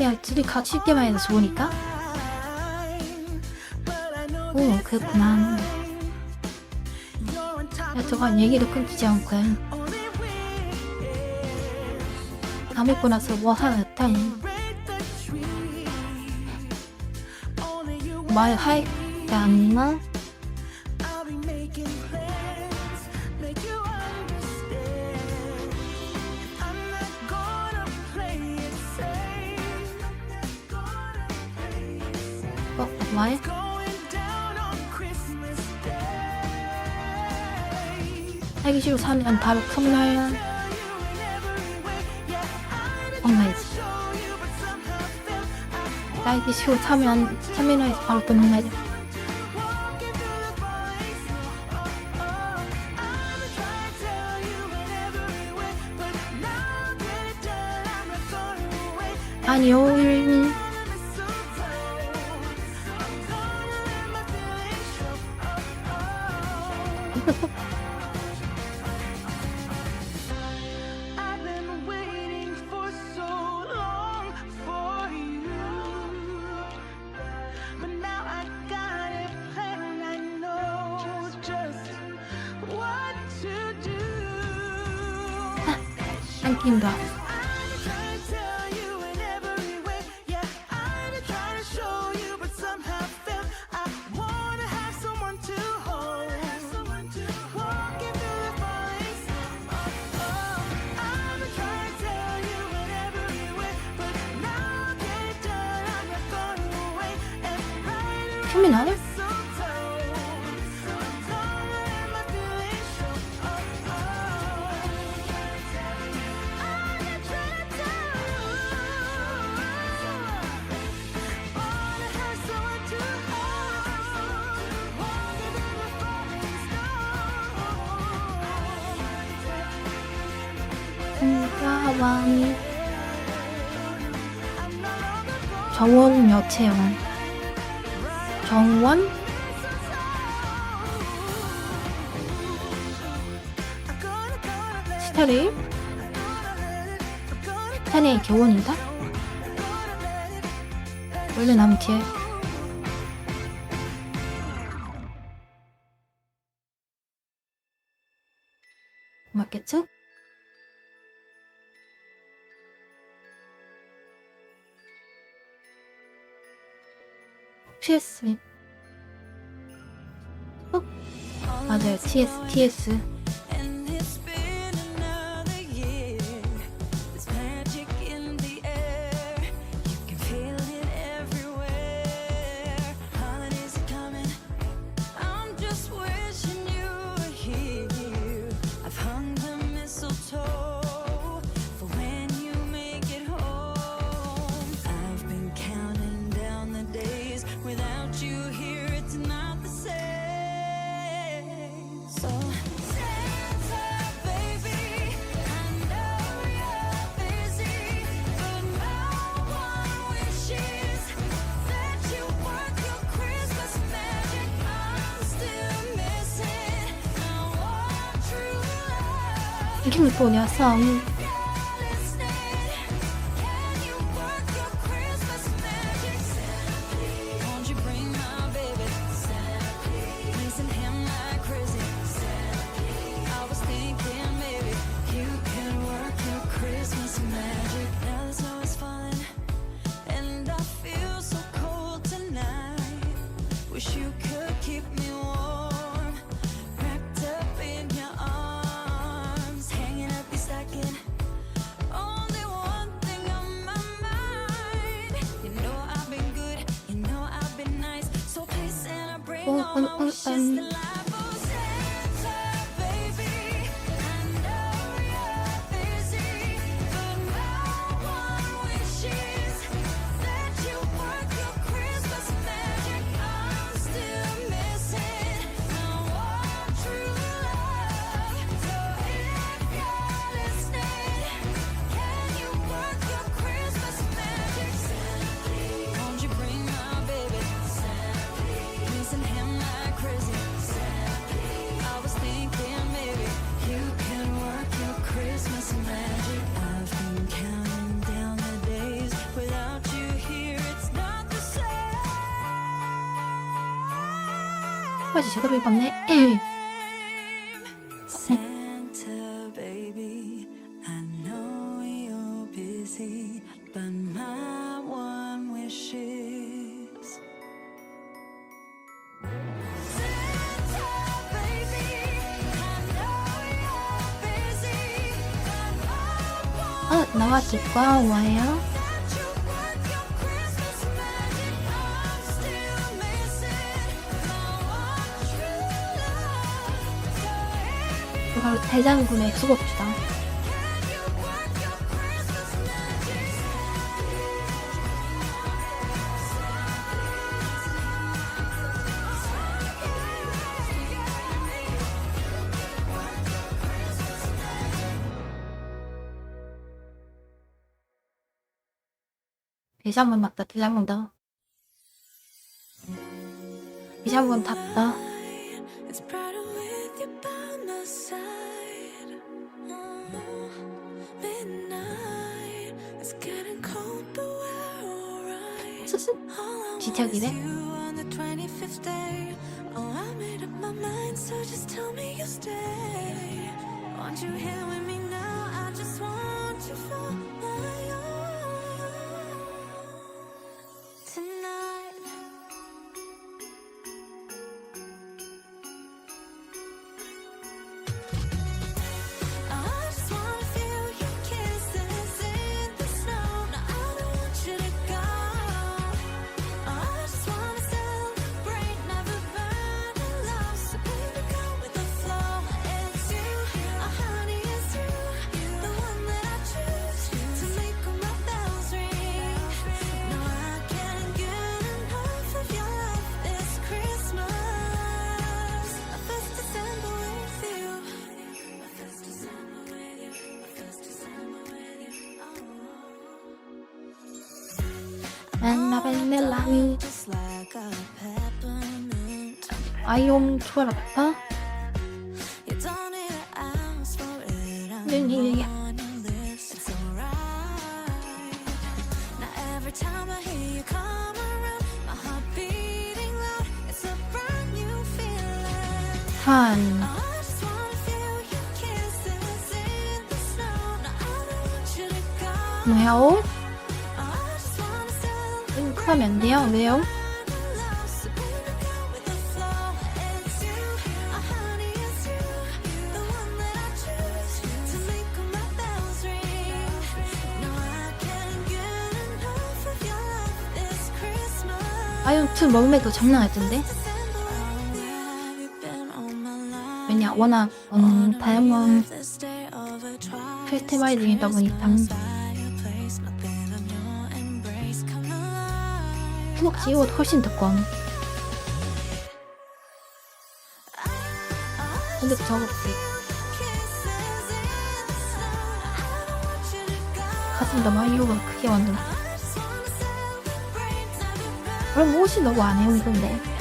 야, 둘이 같이 있기만 해도 좋으니까? 오, 그렇구나. 야, 저건 얘기도 끊기지 않고 다 먹고 나서 뭐 하나 했다니. 말할 게 아니나? 말? 하기 싫어 사면 바로 컴날 컴날이지. 하기 싫어 사면 터미널에서 바로 또 컴날이야. 아니요. I've been waiting for so long for you, but now I got a plan. I know just what to do. 한 팀도 I'm trying to tell you in every way, yeah. I'm trying to show you, but somehow felt I wanna have someone to hold. Walking through the forest, I'm trying to tell you in every way, but now get done. I'm not going away and right 터미널을? mistletoe. I'm gonna let my feelings show. 공가왕이 정원 여채영 정원? 스타일? 스타일의 교원이다? 원래 남 뒤에 맞겠죠? PS 맞아요. TS And it's been another year. There's magic in the air. You can feel it everywhere. Holidays are coming. I'm just wishing you were here. I've hung the mistletoe for when you make it home. I've been counting down the days without you here. It's not the same. So Santa, baby, I know you're busy, but no one wishes that you work your Christmas magic. I'm still missing. I want true love. 이게 뭐냐 싸움. Listening, can you work your Christmas magic? Santa, please, won't you bring my baby? Santa, please, pleasing him like crazy. Santa, please, I was thinking maybe you can work your Christmas magic. Now the snow is falling, and I feel so cold tonight. Wish you could keep me warm, wrapped up in your arms, hanging up your stocking. Only one thing on my mind. You know I've been good, you know I've been nice. So please Santa, bring all my wishes to life. Oh Santa, baby, I know you're busy, but no one wishes that you work your Christmas magic. I'm still missing. 바지 제대로 입었네. 에이. Santa baby, I know you're busy, but my one wish is Santa baby, I know you're busy, but my one 나와줄까? 뭐예요? that you want your Christmas magic, I'm still missing my one true love. So if 바로 대장군의 수고합시다. you want your Christmas magic. 대장군 맞다. 대장군 다. 대장군 탔다. It's brighter with you by my side. Midnight, it's getting cold, but we're alright. 스스. All I 지적이래? want is you on the 25th day. Oh, I made up my mind, so just tell me you'll stay. Want you here with me now? I just want you for my own. Tonight. I just wanna feel your kisses in the snow. No, I don't want you to go. I just wanna celebrate, never burn in love. So baby, go with the flow. It's you, honey, it's you, the one that I choose to make all my bells ring. No, I can't get enough of your love this Christmas. My first December with you. My first December with you. My first December with you. 멜라벨멜라미. Just like a peppermint. 아이옴 초라파. You don't need to ask for it. I'm 네. on your list. It's alright. Now every time I hear you come around, my heart beating loud. It's a brand new feeling. 한. I just wanna feel your kisses in the snow. No, I don't want you to go. 뭐야오? I just wanna celebrate. 그러면 안 돼요? 왜요? Love, so baby, go with the flow. It's you, honey, it's you, the one that I choose to make all my bells ring. No, I can't get enough of your love this Christmas. 아이옴 2 먹음에도 장난 아니던데? December, oh, where have you been all my life? 왜냐 워낙 다양한 This day of a trial. 페스티벌이 중이다 보니까 Fireplace, nothing of your embrace. Come alive. 후덕지 옷 훨씬 두꺼운. 근데 저거 가슴 너무 이유가 크게 만들어. 그럼 옷이 너무 안 해운던데.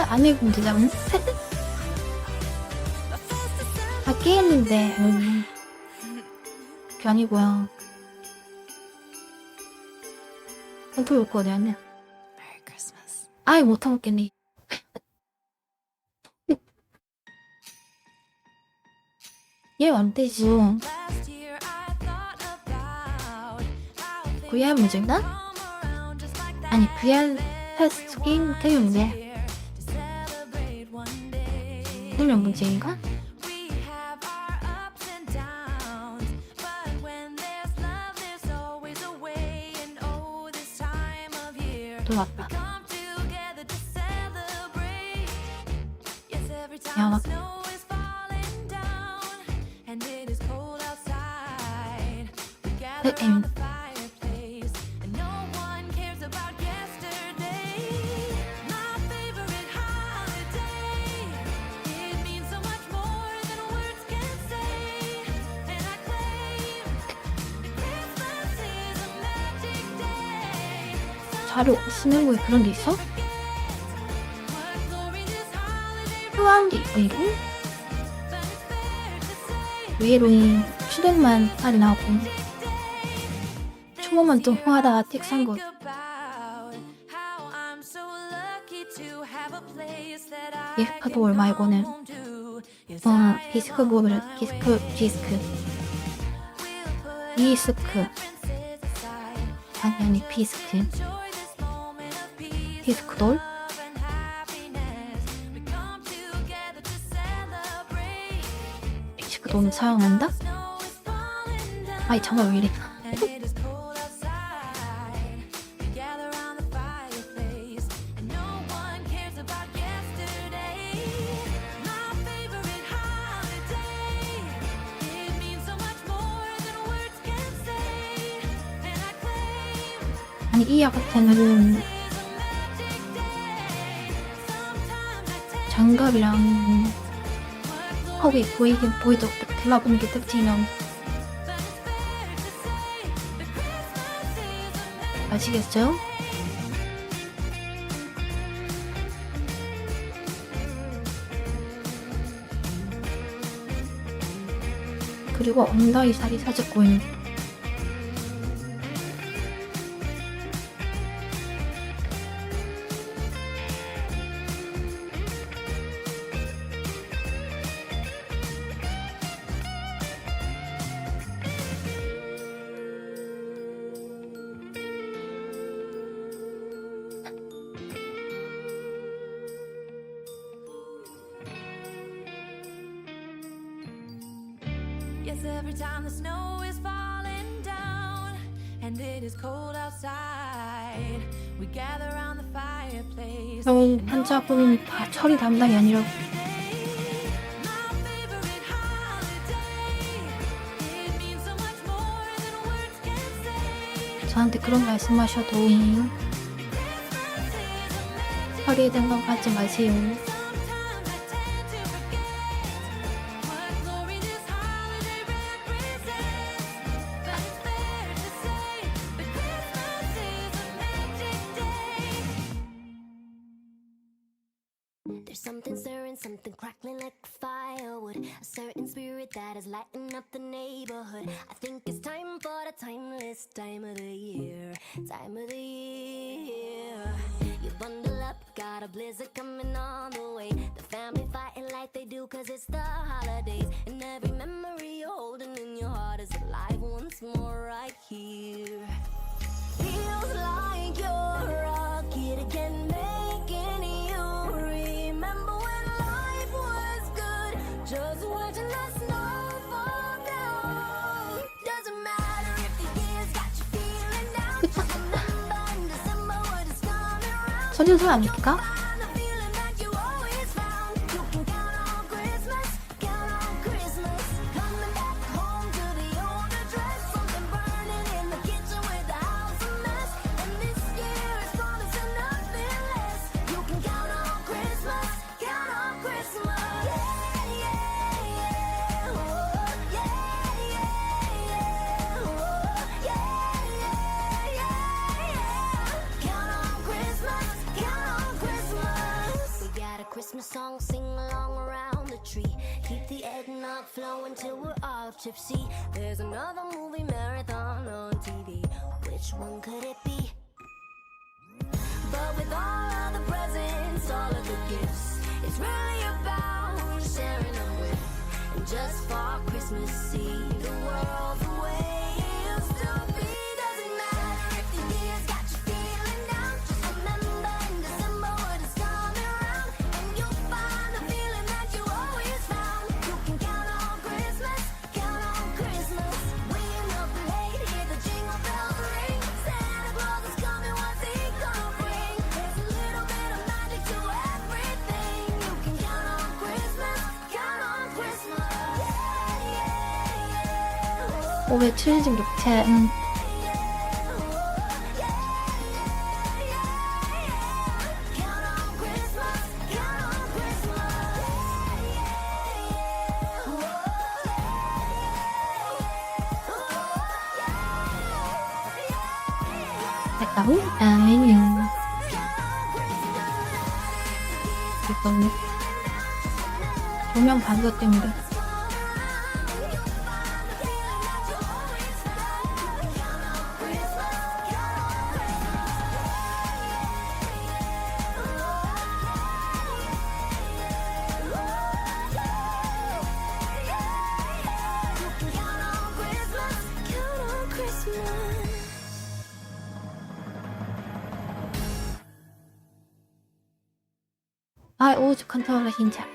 안 입으면 되잖아. 밖에 했는데 그게 아니고요. 또 올 거네. Merry Christmas. 아이 못 참겠네. 얘 완대지. Last year I thought about how VR 문제인가? come around just like that. 아니 VR 테스트 게임 때문인데. Celebrate one day. 그러면 문제인가? We have our ups and downs, but when there's love, there's always a way. And oh, this time of year, 들어왔다. come together to celebrate. Yes, every 야, time 막 the snow is falling down and it is cold outside, we gather around the fireplace and no one cares about yesterday. My favorite holiday, it means so much more than words can say. And I 자료 쓰는 거에 그런 게 있어? 휴양지 의료? 외로인 출연만 빨리 나오고 초보만 좀 후하다 택산 것. 디스크볼 말고는 디스크볼 디스크 아니 비스크 디스크돌 디스크돌 사용한다? 아이 잠깐 왜 이래. 아니 이 약 같은 장갑이랑 허리 보이도 들러보는 게 특징이면 아시겠어요? 그리고 엉덩이 살이 살짝 보이는 Yes, every time the snow is falling down and it is cold outside, we gather around the fireplace. 형 환자분은 다 처리 담당이 아니라고. My favorite holiday. It means so much more than words can say. 저한테 그런 말씀하셔도 허리에 생각하지 마세요. Sometimes I tend to forget what glory this holiday represents. But it's fair to say that Christmas is a magic day. There's something stirring, something crackling like firewood. A certain spirit that is lighting up the neighborhood. I think it's time for the timeless time of the year. Time of the year. You bundle up, got a blizzard coming on the way. The family fighting like they do, cause it's the holidays. And every memory you're holding in your heart is alive once more right here. Feels like you're a kid again, making you remember when life was good. Just watching the snow fall down. Doesn't matter if the years got you feeling down. Just remember in December what is coming around. 서준선 아닙니까? Find the feeling that you always found. You can count on Christmas, count on Christmas. Coming back home to the old address. Something burning in the kitchen with the house a mess. And this year is promising nothing less. You can count on Christmas, count on Christmas. Yeah, yeah, yeah. Oh, yeah, yeah, yeah. Oh, yeah, yeah, yeah. Count on Christmas, count on Christmas. We got a Christmas song, sing along around the tree. Keep the eggnog flowing till we're all tipsy. There's another movie marathon on TV. Which one could it be? But with all of the presents, all of the gifts, it's really about sharing them with. And just for Christmas, see the world the way it used to be. Doesn't matter if the years got you feeling down. Just remember in December what is coming around. And you'll find the feeling that you always found. You can count on Christmas, count on Christmas. Waking up late, hear the jingle bells ring. Santa Claus is coming, what's he gonna bring? There's a little bit of magic to everything. You can count on Christmas, count on Christmas. Yeah, yeah, yeah. Oh, 5월 7일 좀 녹채. count on Christmas, count on Christmas. 나우? 아니요. 이거는 조명 반사 때문에. Count on Christmas. 아, 오즈 컨트롤러 진짜.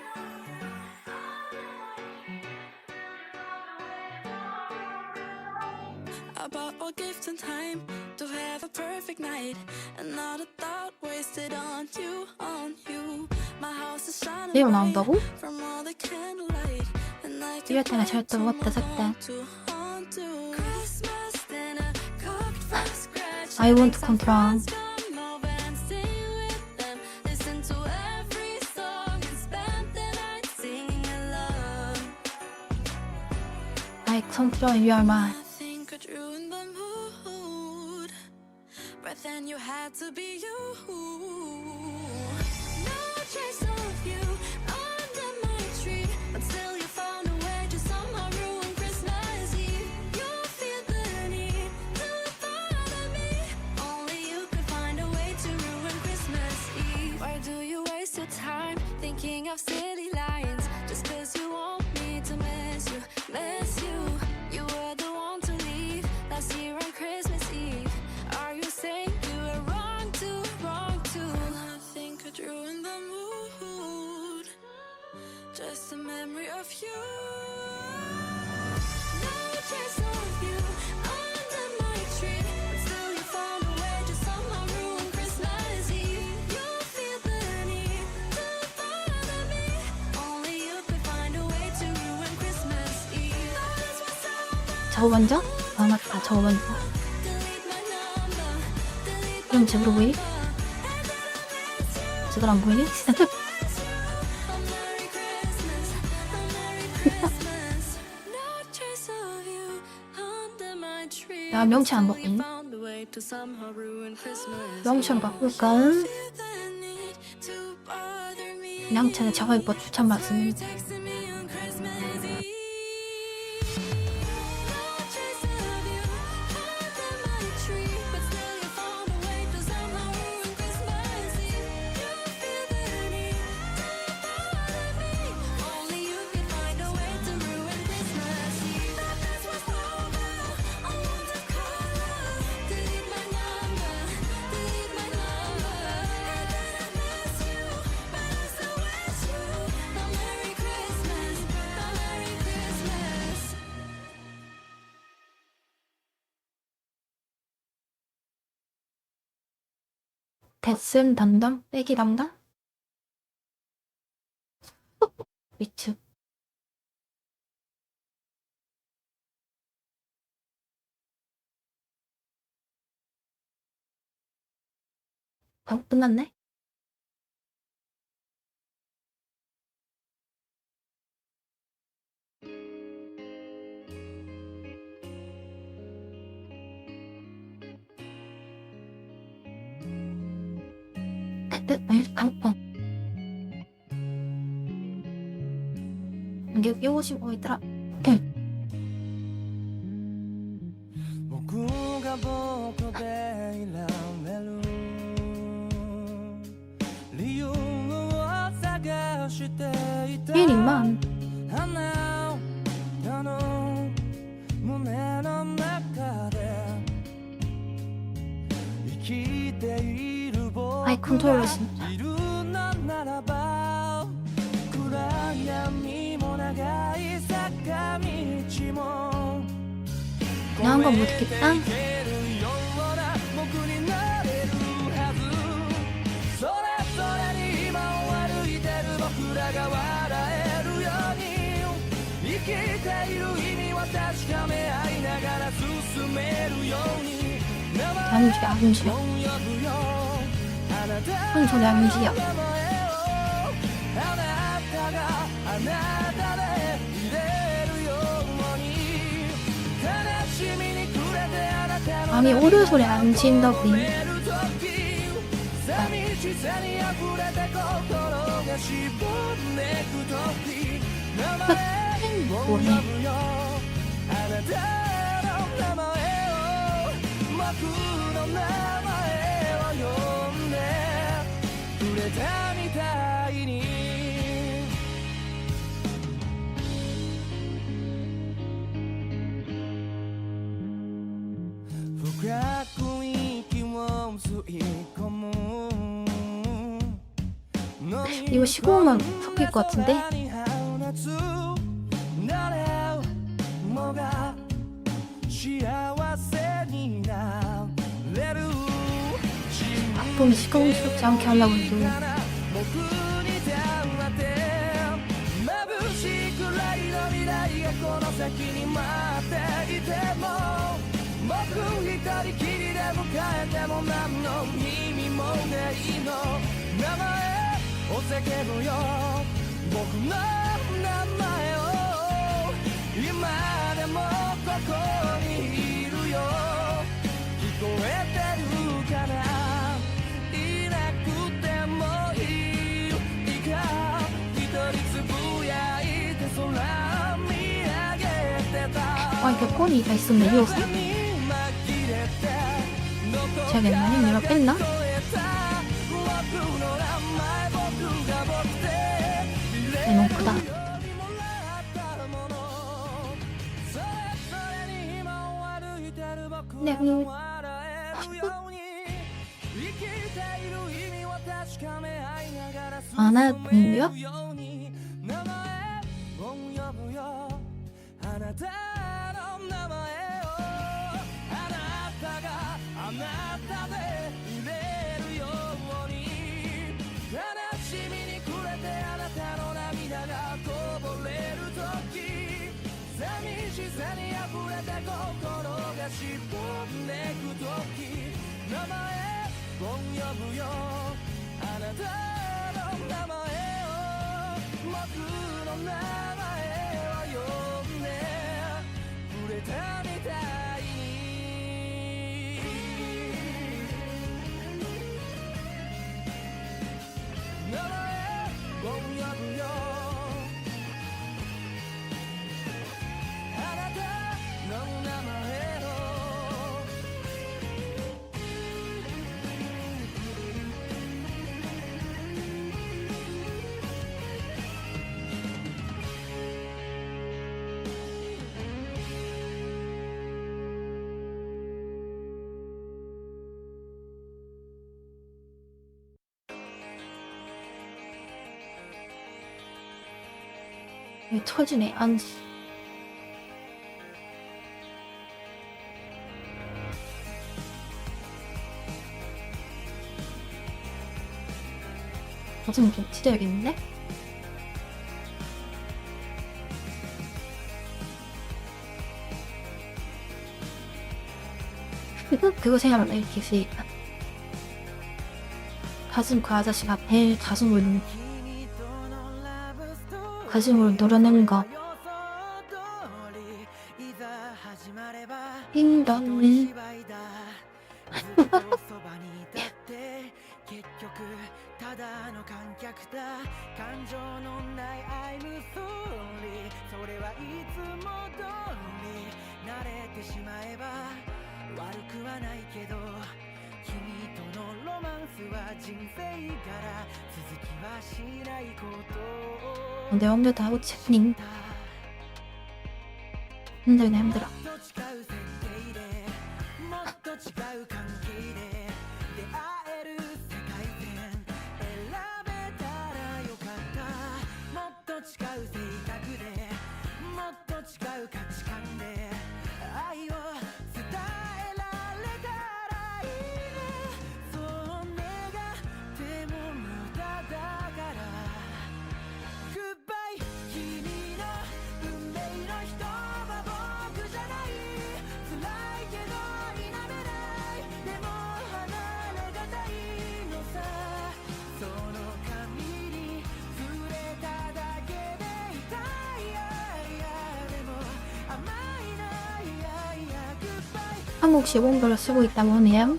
I bought all gifts and time to have a perfect night, and not a thought wasted on you, on you. My house is shining 이거 bright 나온다고? from all the candlelight, and I 이럴 can't 때가 wait 절대 to 못 move 뜯었다. on to Christmas dinner, cooked from scratch. I want Make to some control. friends come over and stay with them. Listen to every song and spend the night singing along. I control your mind. Nothing could ruin the mood, but then you had to be you. No trace of you under my tree, but still you found a way to somehow ruin Christmas Eve. You feel the need to bother me. Only you could find a way to ruin Christmas Eve. Why do you waste your time thinking of silly lines just 'cause you want me to miss you, miss you? You were the one to leave last year on Christmas Eve. Are you saying you were wrong too, wrong too? Nothing could ruin the mood, just a memory of you. No trace of you under my tree, but still you found a way to somehow ruin Christmas Eve. You feel the need to bother me. Only you could find a way to ruin Christmas Eve. Notice what's over. 저 먼저? 아, 맞다. 저 먼저. Delete my number. Delete 그럼 제대로 보이니? 제대로 안 보이니? A Merry Christmas, a Merry Christmas. No trace of you under my tree. 야, 명치 안 Still you 바꾸니? found a way to somehow ruin Christmas. 명치로 바꿀까? Feel the need to bother me. 양치는 작업법 추천 말씀. Texting me on Christmas Eve. No trace of you under my tree, but still you found a way to somehow ruin Christmas Eve. You feel the need to bother me. Only you can find a way to ruin Christmas Eve. That's what's over. I want to call her. Delete my number. Delete my number. And then I miss you, but I still wish you a Merry Christmas. A Merry Christmas. 데슨 담당? 빼기 담당? 미츠. 끝났네? 이게 끼우시 뭐 있더라? 僕が僕でいられる理由を探していた 1일만 あなたの胸の中で生きている僕 아이 컨트롤러 진짜 いるのならば暗闇も長い坂道も 그냥 한 건 못 듣겠다. 僕になれるはずそれぞれに今を歩いてる僕らが笑えるように生きている意味は確かめ合いながら進めるように名前 양주야, 양주야. を呼ぶよあなた 형, 저 양주야. の名前をあなたがあなたでいれるように悲しみに暮れてあなたの 아니, 오류 소리 안 친다고. 目る自然に溢れて心がしぼんでく時名前を呼ぶよあなたの名前を僕の名前を呼んでくれたみたいに深く息を吸い込む이거 시공만 섞일 것 같은데? 앞으로 시끄럽지 않게 하려고 해도僕の名前を今でもここにいるよ聞こえてるかないなくてもいいか一人つぶやいて空見上げてた 아 이게 폰이 다 있었네 이어서? 제가 내가 뺐나? 너무 크다. 네, 안 하는데요? 이게 터지네 안 가슴 좀 찢어야겠는데? 그거 생각나 이렇게 있으니까 가슴 그 아저씨가 배 가슴을 가슴으로 놀아내는 거 띵동이 내 맘대로 다 하고 채닝 힘들네 힘들어 한국 시공별로 쓰고 있다고 하네요.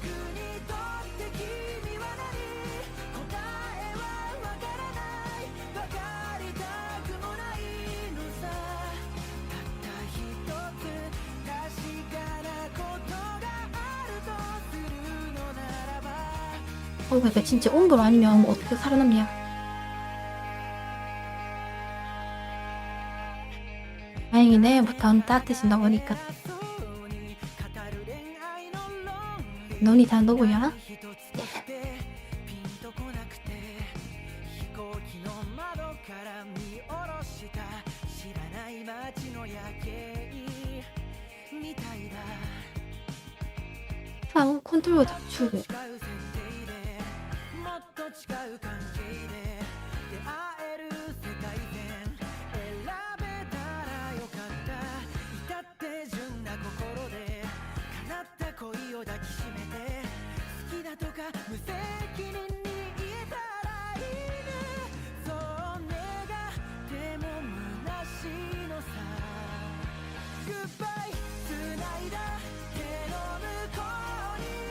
그러니까 진짜 온돌 아니면 뭐 어떻게 살아남냐. 다행히 내일부터는 따뜻해진다고 하니까. 눈이 다 녹으냐? 상 컨트롤 잡축.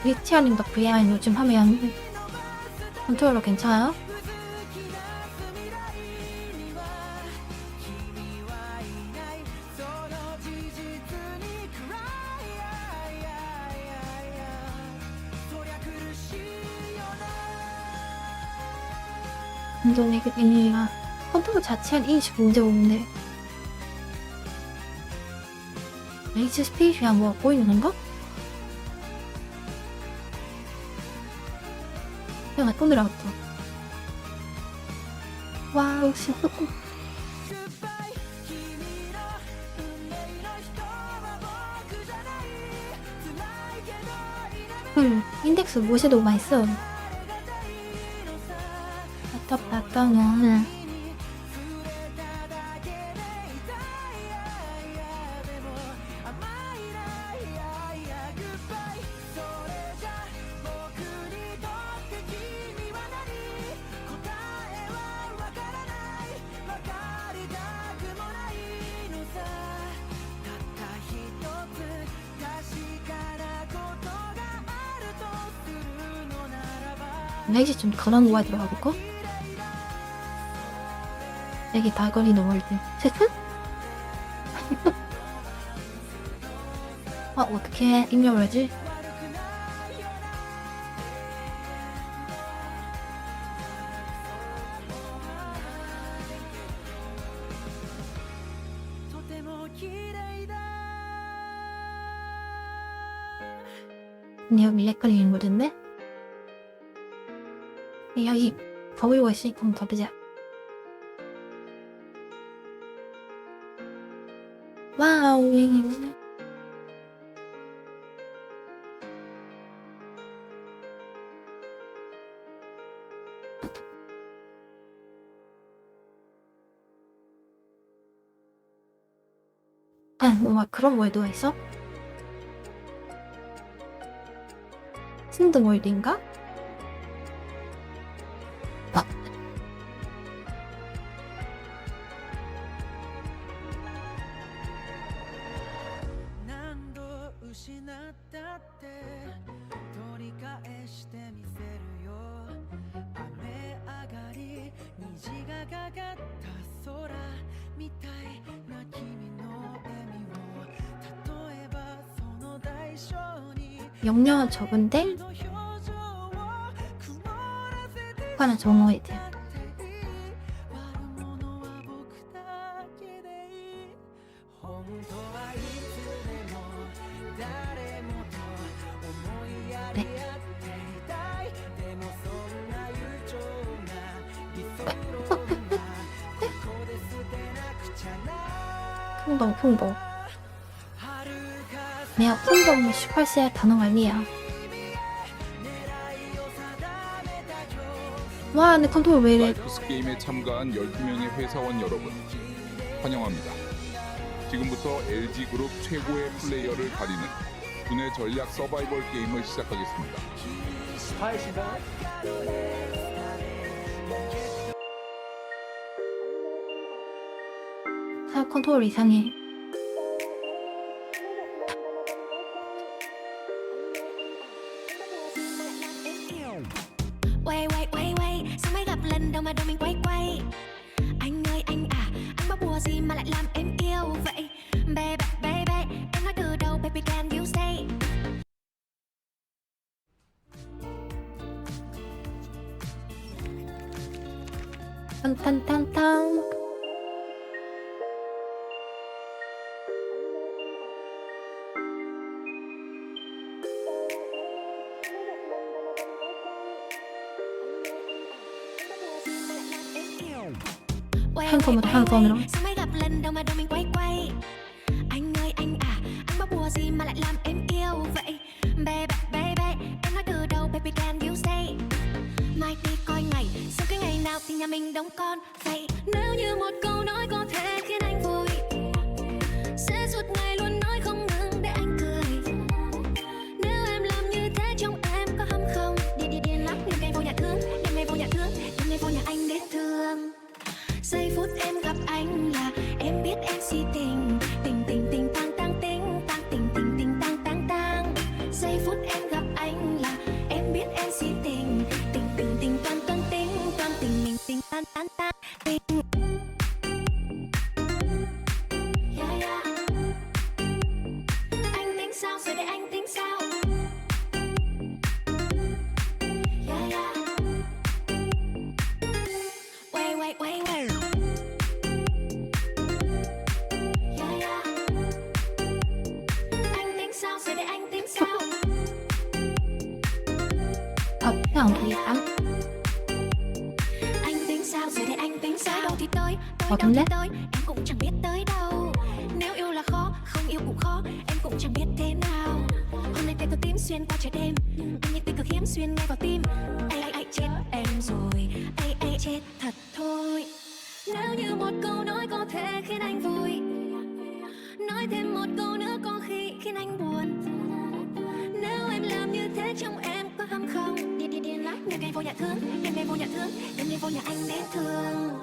리치아님도 VR 요즘 하면 컨트롤러 괜찮아요? 완전 이게 컨트롤 자체는 인식 문제가 없네. H 스페이스야 뭐가 보이는 건가? 내가 또 내려갔다. 와우, 진짜. 인덱스 무엇에도 맛있어. 답답하다면 렉이 좀 그런 거에 들어가볼까? 렉이 다 걸리는 월드 세트? 아 어떻게 입력을 하지? 여기 렉 걸리는 거던데? 여기 버블가 있으니까 한번 더 보자. 와우. 뭐 그런 월드가 있어? 신등 월드인가? 영려는 적은데 효과는 좋은 것 같아요. 풍덩 내가 풍덩이 18세 단어 아니야. 와 내 컨트롤 왜 이래. 라이프스 게임에 참가한 12명의 회사원 여러분 환영합니다. 지금부터 LG그룹 최고의 플레이어를 가리는 분의 전략 서바이벌 게임을 시작하겠습니다. 컨트롤 이상해. Sao mới gặp lần đầu mà đầu mình quay Anh ơi anh à, anh bắt bùa gì mà lại làm em yêu vậy Baby, em nói từ đầu baby can you say 탕탕탕탕. 한 손으로 한 손으로. Sao mới gặp lần đầu mà đầu mình quay quay. Anh ơi anh à, anh bắt bùa gì mà lại làm em yêu vậy? Baby baby, em nói từ đầu baby can you say? Mai đi coi ngày, xem cái ngày nào thì nhà mình đóng con vậy. Nếu như một câu nói có thể khiến anh vui, sẽ suốt ngày luôn nói không ngừng để anh cười. Nếu em làm như thế trong em có hâm không? Điên lắm, đêm ngày vô nhà thương, đêm ngày vô nhà thương, đêm ngày vô nhà anh đến thương. Giây phút em gặp anh là em biết em si tình, tình tình tình tang tang tình, tang tình tình tình tang tang tang. Giây phút em gặp anh là em biết em si tình, tình tình tình toan toan tình, toan tình mình tình tan tan tan tình. Yeah, yeah. Anh tính sao rồi để anh tính sao? Yeah, yeah. Wait, wait, wait, wait. Yeah, yeah. Anh tính sao rồi để anh tính sao? 그냥 우리 땀. Anh tính sao rồi để anh tính sao? Đâu thì tới, tới Có đâu thì đúng tới, em cũng chẳng biết tới đâu. Nếu yêu là khó, không yêu cũng khó, em cũng chẳng biết thế nào. Hôm nay tay tôi tím xuyên qua trời đêm, anh như tình cực hiếm xuyên ngay vào tim. Ai chết em rồi, ai chết thật thôi. Nếu như một câu nói có thể khiến anh vui, nói thêm một câu nữa có khi khiến anh buồn. Nếu em làm như thế trong em có hâm không? Điên lắm, đêm ngày vô nhà thương, đêm ngày vô nhà thương, đêm ngày vô nhà anh đến thương.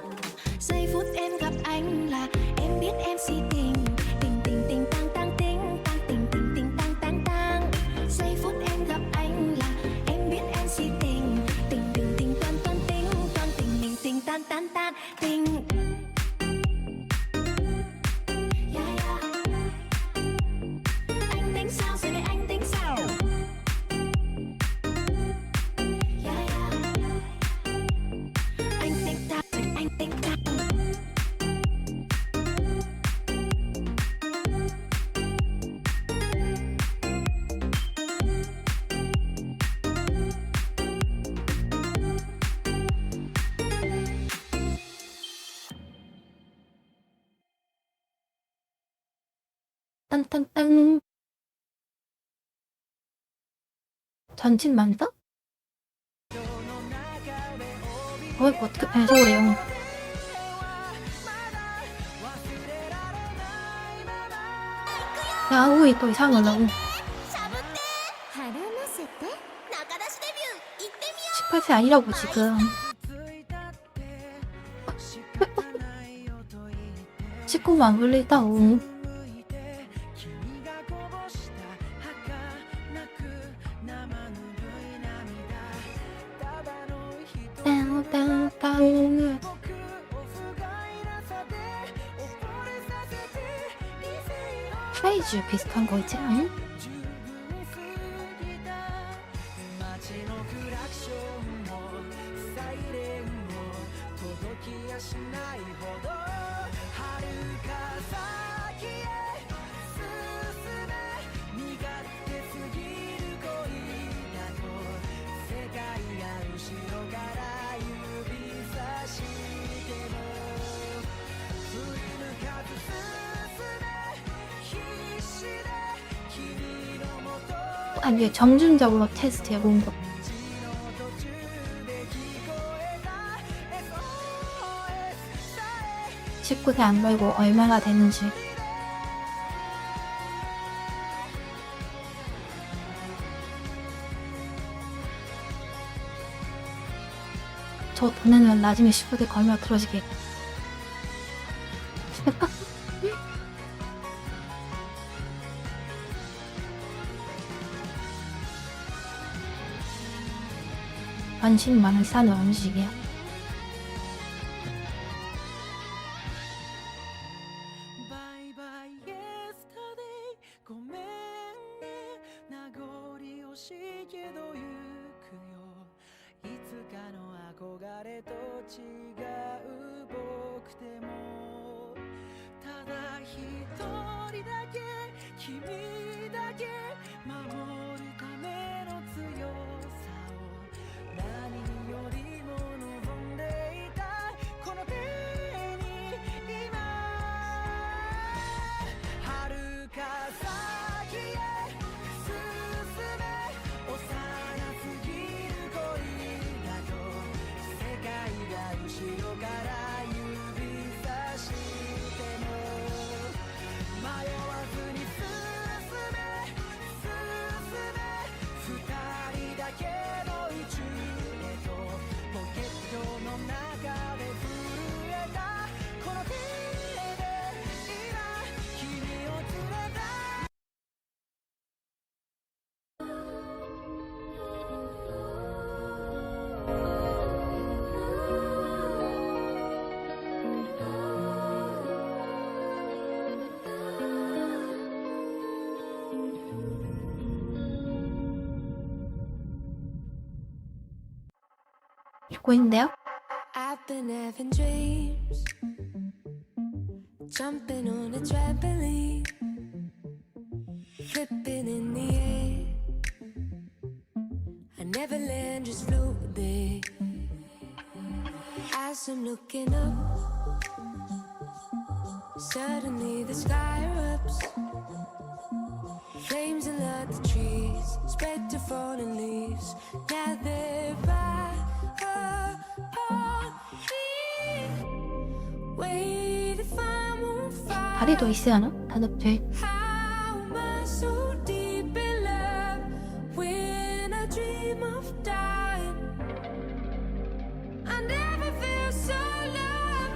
Giây phút em gặp anh là em biết em si tình, tình tình tình tang tang tình, tang tình tình tình tang tang tang. Giây phút em gặp anh là em biết em si tình, tình tình tình toan toan tình mình tình tan tan tan tình. Yeah, yeah. Anh tính sao rồi để anh tính sao? Yeah, yeah. Anh tính sao rồi để anh tính sao? 딴딴딴. 전진 만석? 어떻게 배서 그래요? 야, 우이 또 이상하게 올라오고. 腹乗せて中出しデビュー行ってみよ 18세 아니라고 지금. 19만 불리다고. 땅땅땅. 트레이즈 비슷한 거 있지 않니? 아니 이게 점진적으로 테스트 해본 거. (19세) 안 걸고 얼마나 되는지. 저 돈에는 나중에 19세 걸면 들어지게. 관심 많은 사는 음식이야. Bye bye yesterday ごめんね名残惜しいけど行くよいつかの憧れと違う人だけ君だけ守るための強さを何よりも望んでいたこの手に今遥か先へ進め幼すぎる恋だと世界が後ろから指さしても迷わずに進め二人だけの宇宙へとポケットの中で震えたこの手で今君を連れた듣고 있는데요? I've been having dreams, jumping on a trampoline, flipping in the air. I never land, just float there. As I'm looking up, suddenly the sky erupts. Flames alert the trees, spread to fallen leaves. Now they're by Wait if I'm on fire. 다리도 있어야 하나? 단엽질. How am I so deep in love when I dream of dying? I never feel so loved.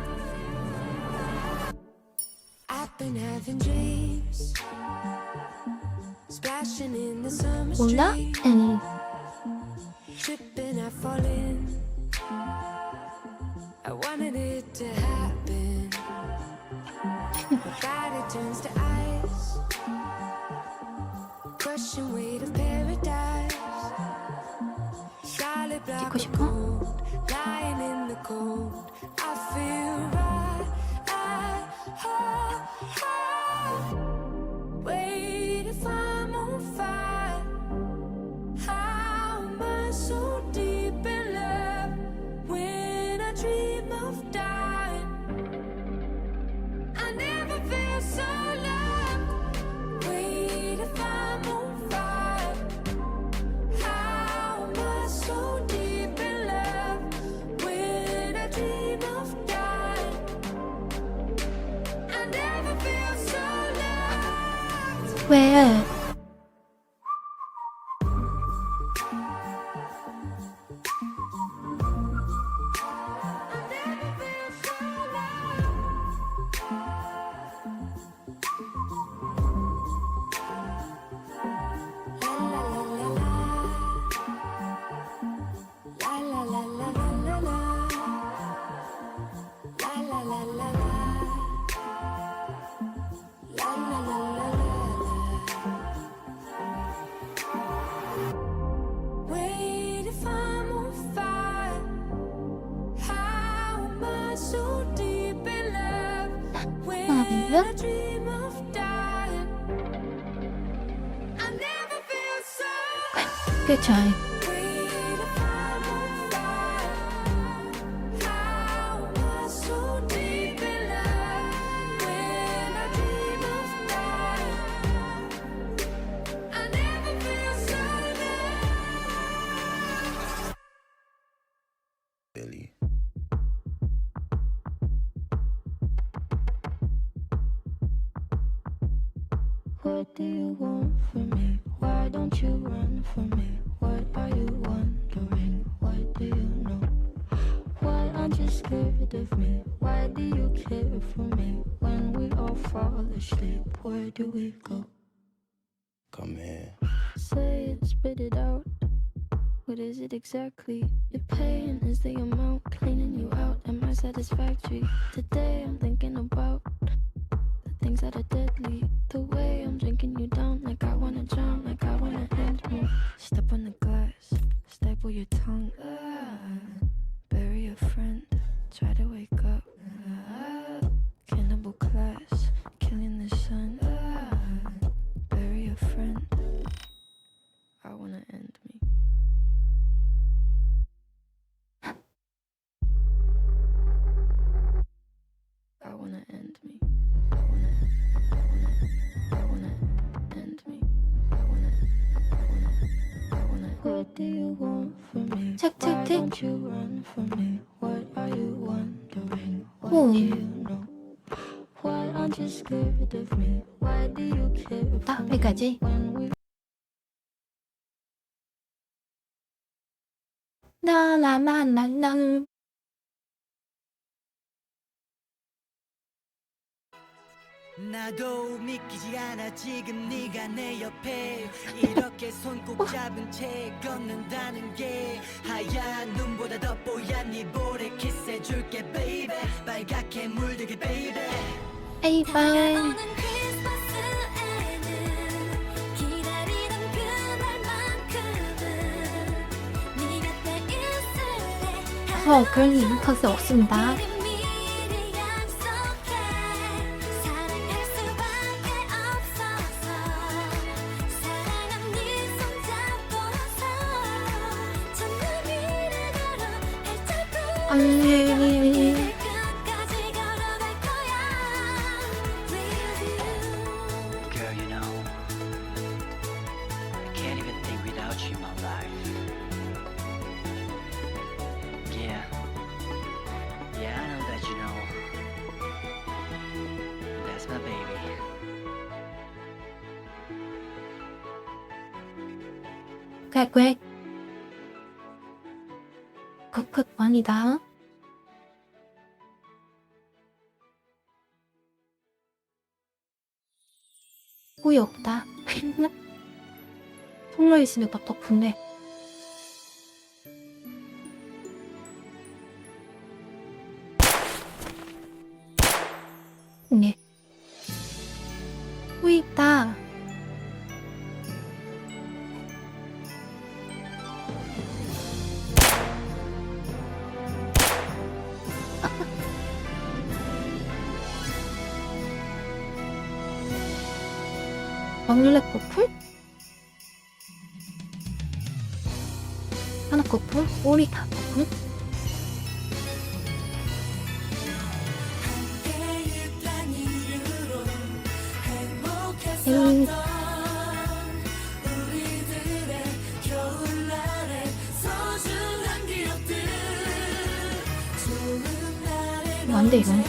I've been having dreams, splashing in the summer 몰라? street, tripping, I fall in. I wanted it to happen. My body turns to ice, crushing weight of paradise. Solid block of gold, lying in the cold. I feel right. Wait if I'm on fire. How am I so deep in love when I dream of dying? I never feel so loved. Wait if I'm on fire. How am I so deep in love when I dream of dying? I never feel so loved. 왜? Wait if I'm on fire. How am I so deep in love when I dream of dying? I never feel so. 그쵸. Wait if I'm on fire. How am I so deep in love when I dream of dying? I never feel so loved. Billy. What do you want from me? Why don't you run from me? What are you wondering? What do you know? Why aren't you scared of me? Why do you care for me? When we all fall asleep, where do we go? Come here. Say it, spit it out. What is it exactly? Your pain is the amount cleaning you out. Am I satisfactory? Today I'm thinking about the things that are deadly. The way I'm drinking you down, like I wanna drown, like I wanna end me. Step on the glass, staple your tongue. Bury a friend, try to wake up. Cannibal class, killing the sun. do you want from me? check, Why check, check. don't you run from me? What are you wondering? What Oh. do you know? Why aren't you scared of me? Why do you care 딱 for me 여기까지. when we 나나나나나. 나도 믿기지 않아 지금 네가 내 옆에 이렇게 손 꼭 잡은 채 걷는다는 게 하얀 눈보다 더 뽀얀 네 볼에 키스해줄게 baby 빨갛게 물들게 baby 에이바이. 오는 크리스마스에는 기다리던 그날만큼은 네 곁에 있을래. 그런 컨셉 없습니다. 미리 약속해. 사랑할 수밖에 없어서 사랑한 네 손잡고서 전부 길을 걸어 발자국 아니. 끝까지 걸어갈 거야. With you. Girl, you know, I can't even think without you in my life. Yeah, I know that you know. That's my baby. 꽥꽥. 콱콱 아니다. 후회 없다. 통로 있으면 더 덕분에. 네. 후회 있다. 막룰렛 커플? 하나 커플? 오리타 커플? 에이, 이거 안 돼, 이건.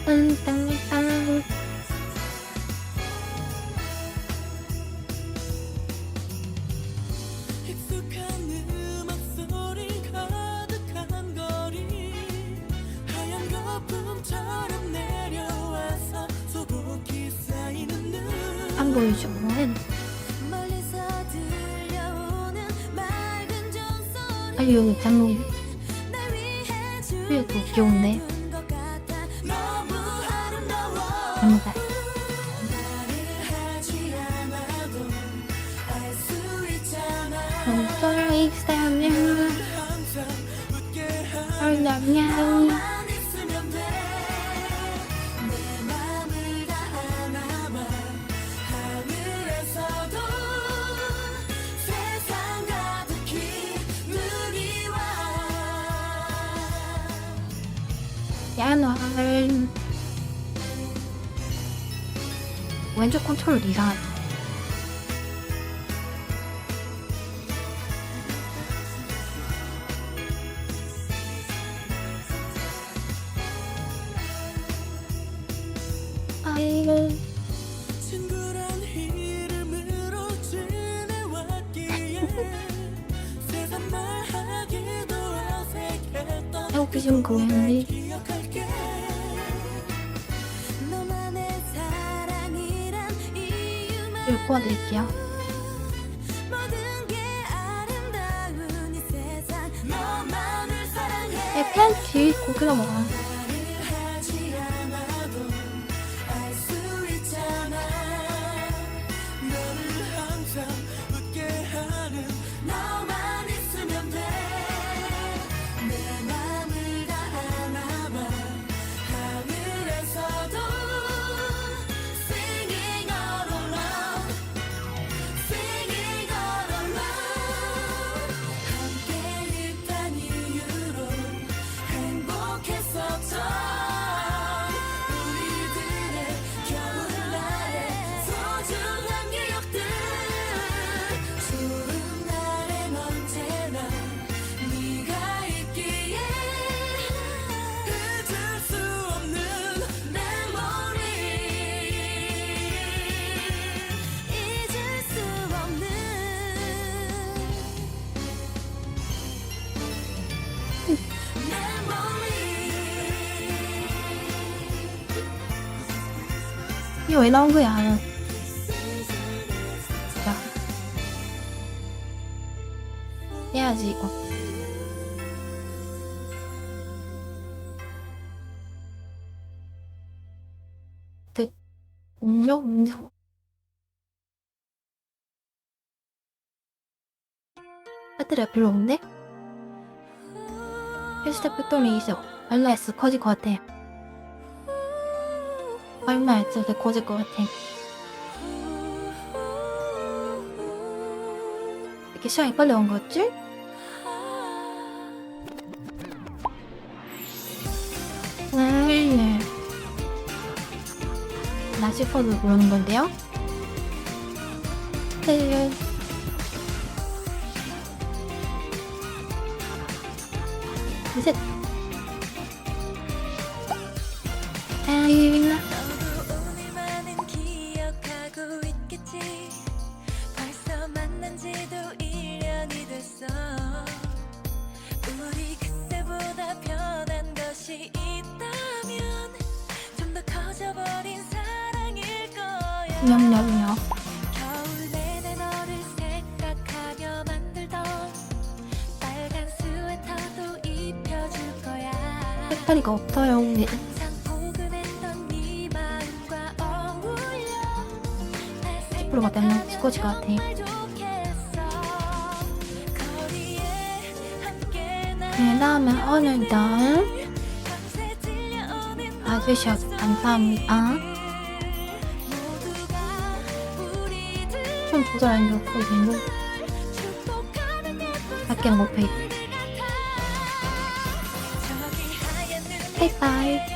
딴딴딴딴딴. 익숙한 음악 소리 가득한 거리 하얀 거품처럼 내려와서 소복이 쌓이는 눈 안 보이죠? 멀리서 들려오는 맑은 종소리 아니, 여기 장롱. 날 위해 그래도 귀여운데. 준비해둔 것 같아 너무 아름다워 감사. 말을 하지 않아도 알 수 있잖아 멈춰 있으면 항상 웃게 얼려면 만 있으면 돼내 맘을 다 하나만 하늘에서도 세상 가득히 눈이 와 야노할 왼쪽 컨트롤 이상. 아이고. 친구란 이름으로 지내왔기에 세상 말하기도 어색했던 배고프신 거였는데. 기억할게 너만의 사랑이란 이유만 이거 구워드릴게요. 모든 게 아름다운 이 세상 너만을 사랑해 팬티 고기나 먹어. 말을 하지 않아도 알 수 있잖아 너를 항상 웃게 하는 너만 있으면 돼내 맘을 다 하나만 하늘에서도 Singing all alone Singing all alone 이거 왜 나온 거야? 자. 해야지, 이거. 음료. 배터리가 별로 없네? 헬스텝 팩토리 이제 얼마였어? 커질 것 같아. 얼마였어? 더 커질 것 같아. 이렇게 시간이 빨리 온 거지? 네. 나 싶어도 그러는 건데요? 네. 셋. 아이. 너도 오늘만은 기억하고 있겠지. 벌써 만난 지도 1년이 됐어. 우리 그때보다 변한 것이 있다면 좀 더 커져버린 사랑일 거야. 냠냠냠. 겨울 내내 너를 생각하며 만들던 빨간 스웨터도 입혀줄 거야. 배터리가 없어요. 우리. 항상 포근했던 네 마음과 어울려. 10%밖에 안 남았을 것 같아. 네, 다음에 오늘도 봐주셔서 감사합니다. 좀 조절하는 게 없거든요. 밖에 못 펴. 바이바이.